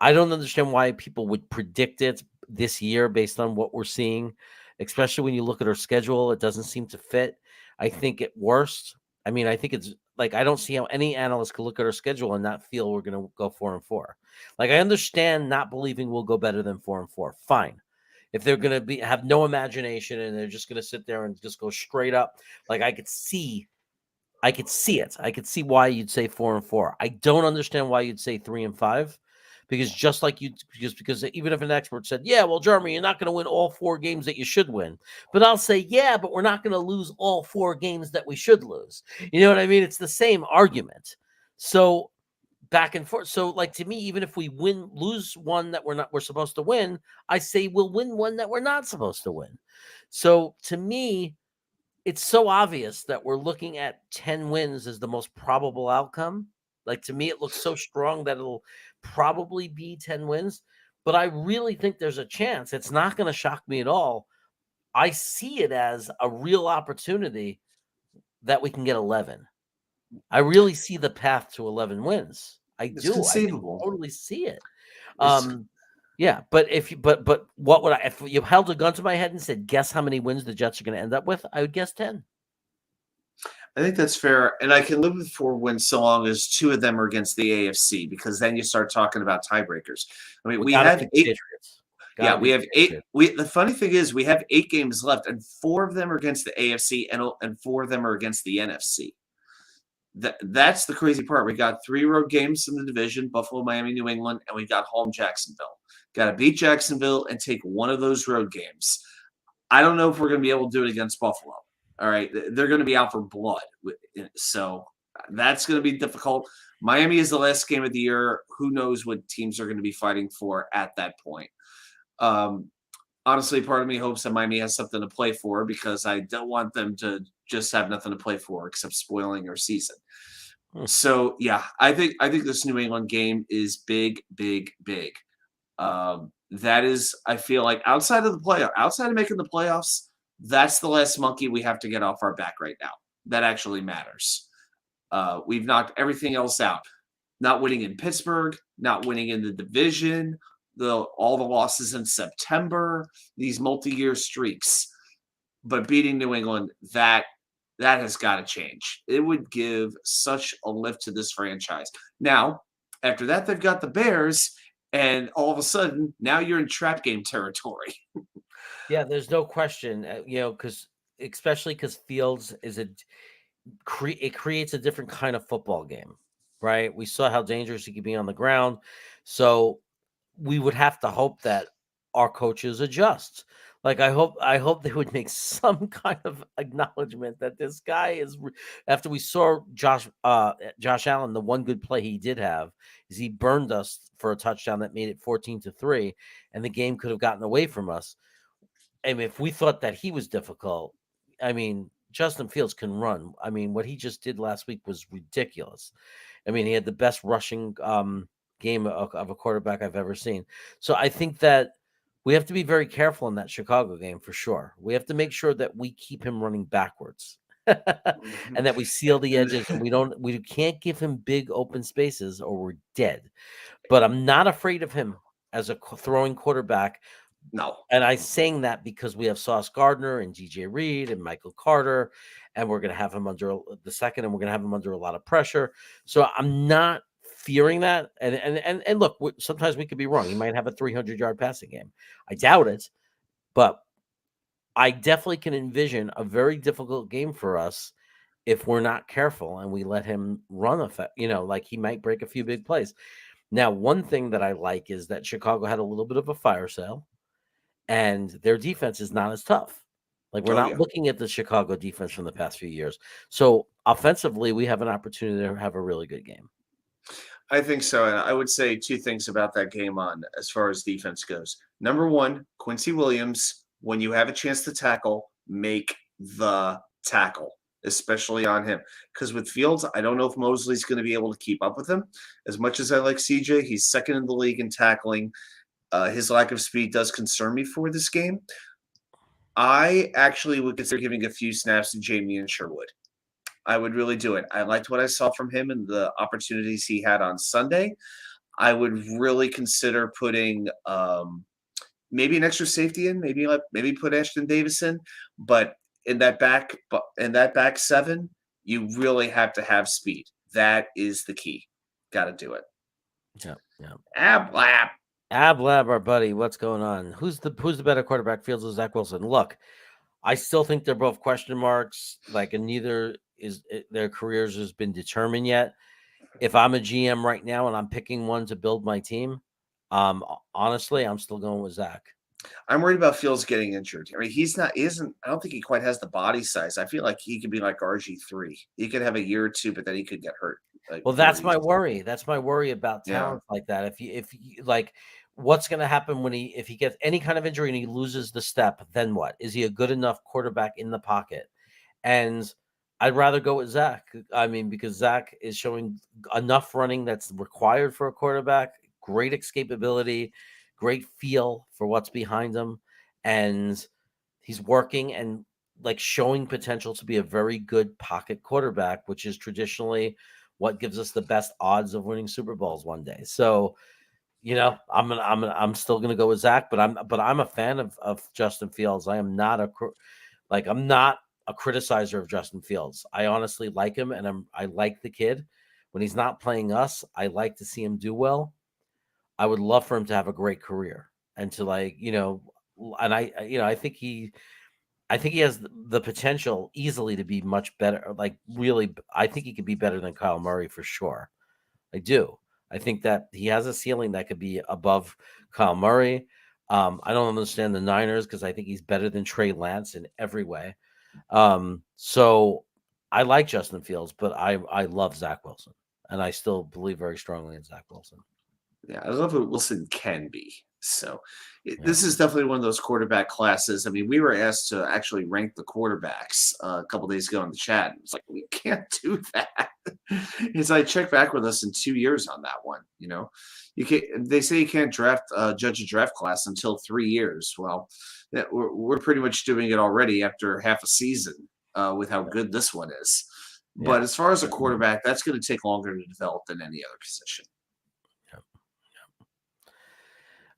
don't understand why people would predict it this year based on what we're seeing. Especially when you look at our schedule, it doesn't seem to fit. I think at worst, I think it's like, I don't see how any analyst could look at our schedule and not feel we're going to go 4-4. Like, I understand not believing we'll go better than 4-4. Fine. If they're going to have no imagination and they're just going to sit there and just go straight up, like, I could see it. I could see why you'd say 4-4. I don't understand why you'd say 3-5. Because even if an expert said, yeah, well, Jeremy, you're not going to win all 4 games that you should win. But I'll say, yeah, but we're not going to lose all 4 games that we should lose. You know what I mean? It's the same argument. So back and forth. So, like, to me, even if we lose one that we're supposed to win, I say we'll win one that we're not supposed to win. So to me, it's so obvious that we're looking at 10 wins as the most probable outcome. Like, to me, it looks so strong that it'll probably be 10 wins, but I really think there's a chance. It's not going to shock me at all. I see it as a real opportunity that we can get 11. I really see the path to 11 wins. It's conceivable. I totally see it. Yeah, but what would if you held a gun to my head and said, guess how many wins the Jets are going to end up with? I would guess 10. I think that's fair, and I can live with 4 wins so long as 2 of them are against the AFC, because then you start talking about tiebreakers. I mean, we have 8. Yeah, we have 8. The funny thing is, we have 8 games left, and 4 of them are against the AFC, and 4 of them are against the NFC. That's the crazy part. We got 3 road games in the division: Buffalo, Miami, New England, and we got home Jacksonville. Got to beat Jacksonville and take one of those road games. I don't know if we're going to be able to do it against Buffalo. All right, they're going to be out for blood. So that's going to be difficult. Miami is the last game of the year. Who knows what teams are going to be fighting for at that point? Honestly, part of me hopes that Miami has something to play for, because I don't want them to just have nothing to play for except spoiling our season. So, yeah, I think this New England game is big, big, big. That is, I feel like, outside of making the playoffs, that's the last monkey we have to get off our back right now. That actually matters. We've knocked everything else out. not winning in Pittsburgh, not winning in the division, all the losses in September, these multi-year streaks, but beating New England, that has got to change. It would give such a lift to this franchise. Now, after that, they've got the Bears, and all of a sudden, now you're in trap game territory. Yeah, there's no question, because especially because Fields is it creates a different kind of football game, right? We saw how dangerous he could be on the ground, so we would have to hope that our coaches adjust. Like I hope they would make some kind of acknowledgement that this guy is. After we saw Josh Allen, the one good play he did have is he burned us for a touchdown that made it 14-3, and the game could have gotten away from us. I mean, if we thought that he was difficult, I mean, Justin Fields can run. I mean, what he just did last week was ridiculous. I mean, he had the best rushing game of a quarterback I've ever seen. So I think that we have to be very careful in that Chicago game for sure. We have to make sure that we keep him running backwards and that we seal the edges, and we can't give him big open spaces or we're dead. But I'm not afraid of him as a throwing quarterback. No. And I'm saying that because we have Sauce Gardner and DJ Reed and Michael Carter, and we're going to have him under the second, and we're going to have him under a lot of pressure. So I'm not fearing that. And look, sometimes we could be wrong. He might have a 300-yard passing game. I doubt it, but I definitely can envision a very difficult game for us if we're not careful and we let him run like he might break a few big plays. Now, one thing that I like is that Chicago had a little bit of a fire sale, and their defense is not as tough. Like we're not looking at the Chicago defense from the past few years. So offensively, we have an opportunity to have a really good game. I think so. And I would say two things about that game on as far as defense goes. Number one, Quincy Williams, when you have a chance to tackle, make the tackle, especially on him. Because with Fields, I don't know if Mosley's going to be able to keep up with him. As much as I like CJ, he's second in the league in tackling. His lack of speed does concern me for this game. I actually would consider giving a few snaps to Jamie Sherwood. I would really do it. I liked what I saw from him and the opportunities he had on Sunday. I would really consider putting maybe an extra safety in, maybe put Ashton Davis in, but in that back seven, you really have to have speed. That is the key. Got to do it. Yeah. Ablab, our buddy, what's going on? Who's the better quarterback, Fields or Zach Wilson? Look, I still think they're both question marks. Like, and neither is their careers has been determined yet. If I'm a GM right now and I'm picking one to build my team, honestly, I'm still going with Zach. I'm worried about Fields getting injured. I mean, I don't think he quite has the body size. I feel like he could be like RG3. He could have a year or two, but then he could get hurt. Well, that's my worry. That's my worry about talent like that. If you like, what's going to happen if he gets any kind of injury and he loses the step, then what? Is he a good enough quarterback in the pocket? And I'd rather go with Zach. I mean, because Zach is showing enough running that's required for a quarterback, great escapability, great feel for what's behind him, and he's working and like showing potential to be a very good pocket quarterback, which is what gives us the best odds of winning Super Bowls one day. So, I'm still gonna go with Zach, but I'm a fan of Justin Fields. I am not I'm not a criticizer of Justin Fields. I honestly like him, and I like the kid. When he's not playing us, I like to see him do well. I would love for him to have a great career and to and I think he has the potential easily to be much better. Like really, I think he could be better than Kyle Murray for sure. I do. I think that he has a ceiling that could be above Kyle Murray. I don't understand the Niners because I think he's better than Trey Lance in every way. So I like Justin Fields, but I love Zach Wilson, and I still believe very strongly in Zach Wilson. Yeah, I love what Wilson can be. So this is definitely one of those quarterback classes. I mean, we were asked to actually rank the quarterbacks a couple days ago in the chat. It's like, we can't do that. It's like, check back with us in 2 years on that one. You can't. They say you can't judge a draft class until 3 years. Well, we're pretty much doing it already after half a season with how good this one is. But as far as a quarterback, that's going to take longer to develop than any other position.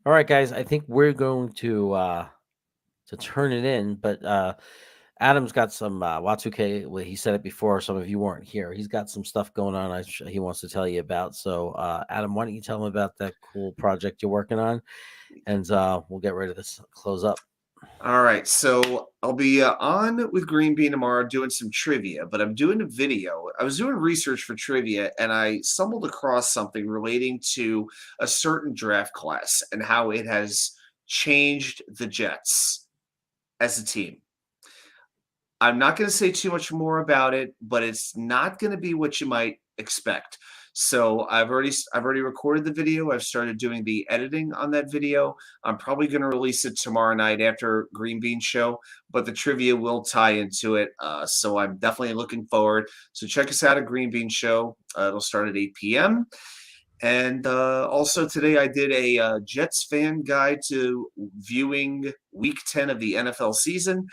All right, guys. I think we're going to turn it in, but Adam's got some Y2K. Well, he said it before. Some of you weren't here. He's got some stuff going on. He wants to tell you about. So, Adam, why don't you tell him about that cool project you're working on, and we'll get ready to close up. All right, so I'll be on with Green Bean tomorrow doing some trivia, but I'm doing a video. I was doing research for trivia, and I stumbled across something relating to a certain draft class and how it has changed the Jets as a team. I'm not going to say too much more about it, but it's not going to be what you might expect. So I've already recorded the video. I've started doing the editing on that video. I'm probably going to release it tomorrow night after Green Bean show, but the trivia will tie into it. So I'm definitely looking forward. So check us out at Green Bean show. It'll start at 8 p.m. And also today I did a Jets fan guide to viewing Week 10 of the NFL season.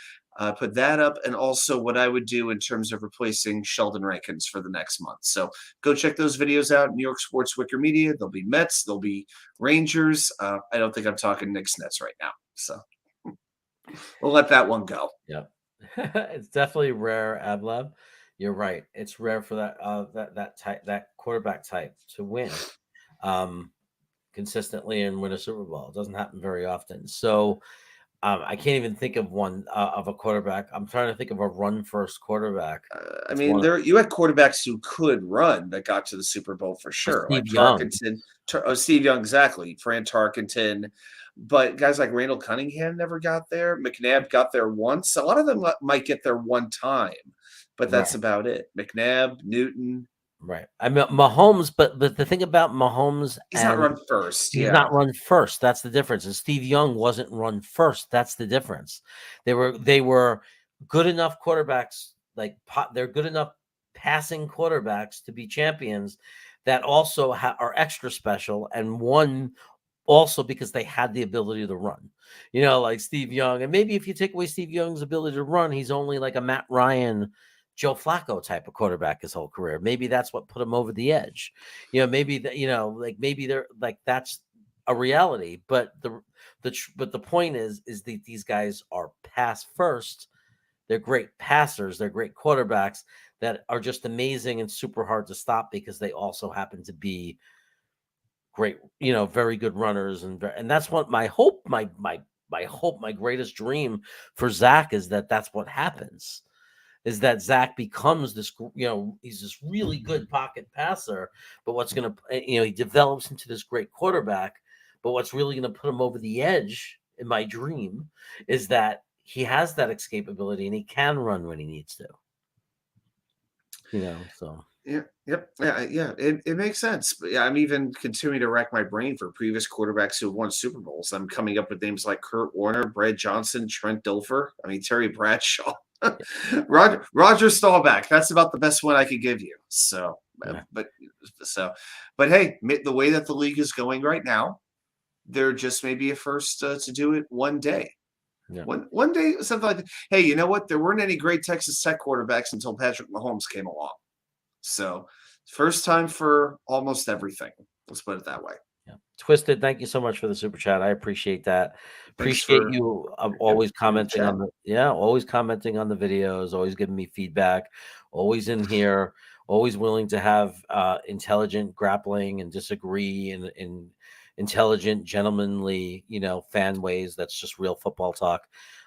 Put that up, and also what I would do in terms of replacing Sheldon Rankins for the next month. So go check those videos out. New York Sports Wicker Media. There'll be Mets. There'll be Rangers. I don't think I'm talking Knicks Nets right now. So we'll let that one go. Yeah, it's definitely rare, Ablab. You're right. It's rare for that quarterback type to win consistently and win a Super Bowl. It doesn't happen very often. So. I can't even think of one of a quarterback. I'm trying to think of a run-first quarterback. I mean, you had quarterbacks who could run that got to the Super Bowl for sure. Steve like Young. Tarkenton, Steve Young, exactly. Fran Tarkenton. But guys like Randall Cunningham never got there. McNabb got there once. A lot of them might get there one time, but that's about it. McNabb, Newton. Right. I mean, Mahomes, but the thing about Mahomes, he's not run first. He's not run first. That's the difference. And Steve Young wasn't run first. That's the difference. They were good enough quarterbacks, they're good enough passing quarterbacks to be champions that also are extra special and won also because they had the ability to run. You know, like Steve Young. And maybe if you take away Steve Young's ability to run, he's only like a Matt Ryan, Joe Flacco type of quarterback his whole career. Maybe that's what put him over the edge. You know, maybe maybe they're like that's a reality. But the point is that these guys are pass first. They're great passers. They're great quarterbacks that are just amazing and super hard to stop because they also happen to be great, very good runners. And that's what my hope, my greatest dream for Zach is that's what happens. Is that Zach becomes this, he's this really good pocket passer, but what's going to, he develops into this great quarterback, but what's really going to put him over the edge in my dream is that he has that escapability and he can run when he needs to, so. Yeah. Yep. Yeah. It makes sense. But yeah, I'm even continuing to rack my brain for previous quarterbacks who have won Super Bowls. I'm coming up with names like Kurt Warner, Brad Johnson, Trent Dilfer. I mean, Terry Bradshaw. Roger Staubach. That's about the best one I could give you. So, but hey, the way that the league is going right now, there just may be a first to do it one day. Yeah. One day, something like that. Hey, you know what? There weren't any great Texas Tech quarterbacks until Patrick Mahomes came along. So, first time for almost everything. Let's put it that way. Yeah. Twisted, thank you so much for the super chat. I appreciate that. Appreciate you always commenting on always commenting on the videos, always giving me feedback, always in here, always willing to have intelligent grappling and disagree in intelligent, gentlemanly, fan ways. That's just real football talk.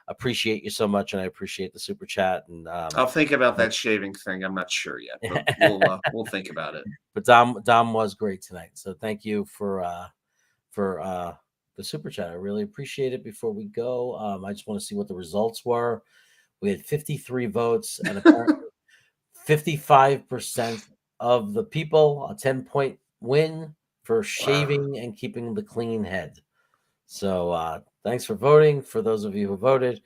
Appreciate you so much, and I appreciate the super chat. And I'll think about that shaving thing. I'm not sure yet, but we'll think about it. But Dom was great tonight, so thank you for the super chat. I really appreciate it. Before we go, I just want to see what the results were. We had 53 votes, and apparently 55% of the people, a 10-point win for shaving and keeping the clean head. So thanks for voting, for those of you who voted.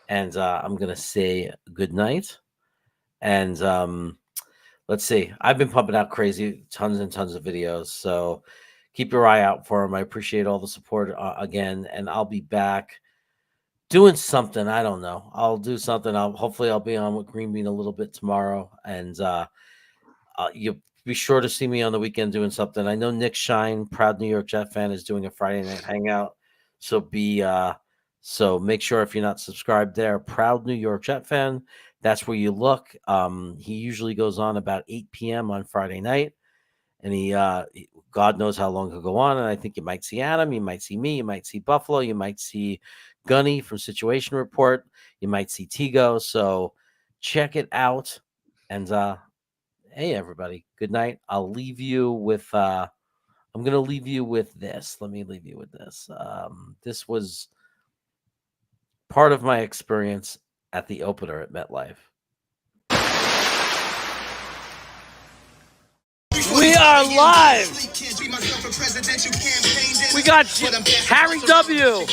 And I'm going to say good night. And let's see. I've been pumping out crazy tons and tons of videos. So keep your eye out for them. I appreciate all the support again. And I'll be back doing something. I don't know. I'll do something. Hopefully I'll be on with Green Bean a little bit tomorrow, and you'll be sure to see me on the weekend doing something. I know Nick Shine, proud New York Jet fan, is doing a Friday night hangout. So so make sure if you're not subscribed there, proud New York Jet fan. That's where you look. He usually goes on about 8 p.m. on Friday night, and he God knows how long he'll go on. And I think you might see Adam, you might see me, you might see Buffalo, you might see Gunny from Situation Report, you might see Tigo. So check it out. And hey, everybody, good night. I'll leave you with I'm gonna leave you with this. Let me leave you with this. This was part of my experience at the opener at MetLife. We are live. We got Harry W.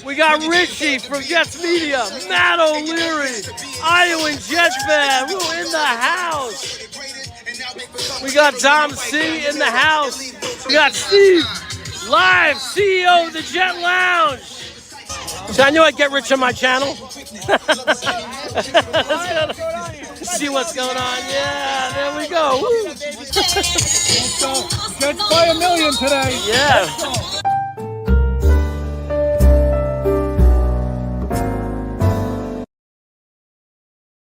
We got Richie from Jets Media, Matt O'Leary, Iowa Jets fan, who in the house. We got Dom C in the house. We got Steve, live CEO of the Jet Lounge. So I knew I'd get rich on my channel. See what's going on. Yeah, there we go. Woo. Jets by $1 million today. Yeah.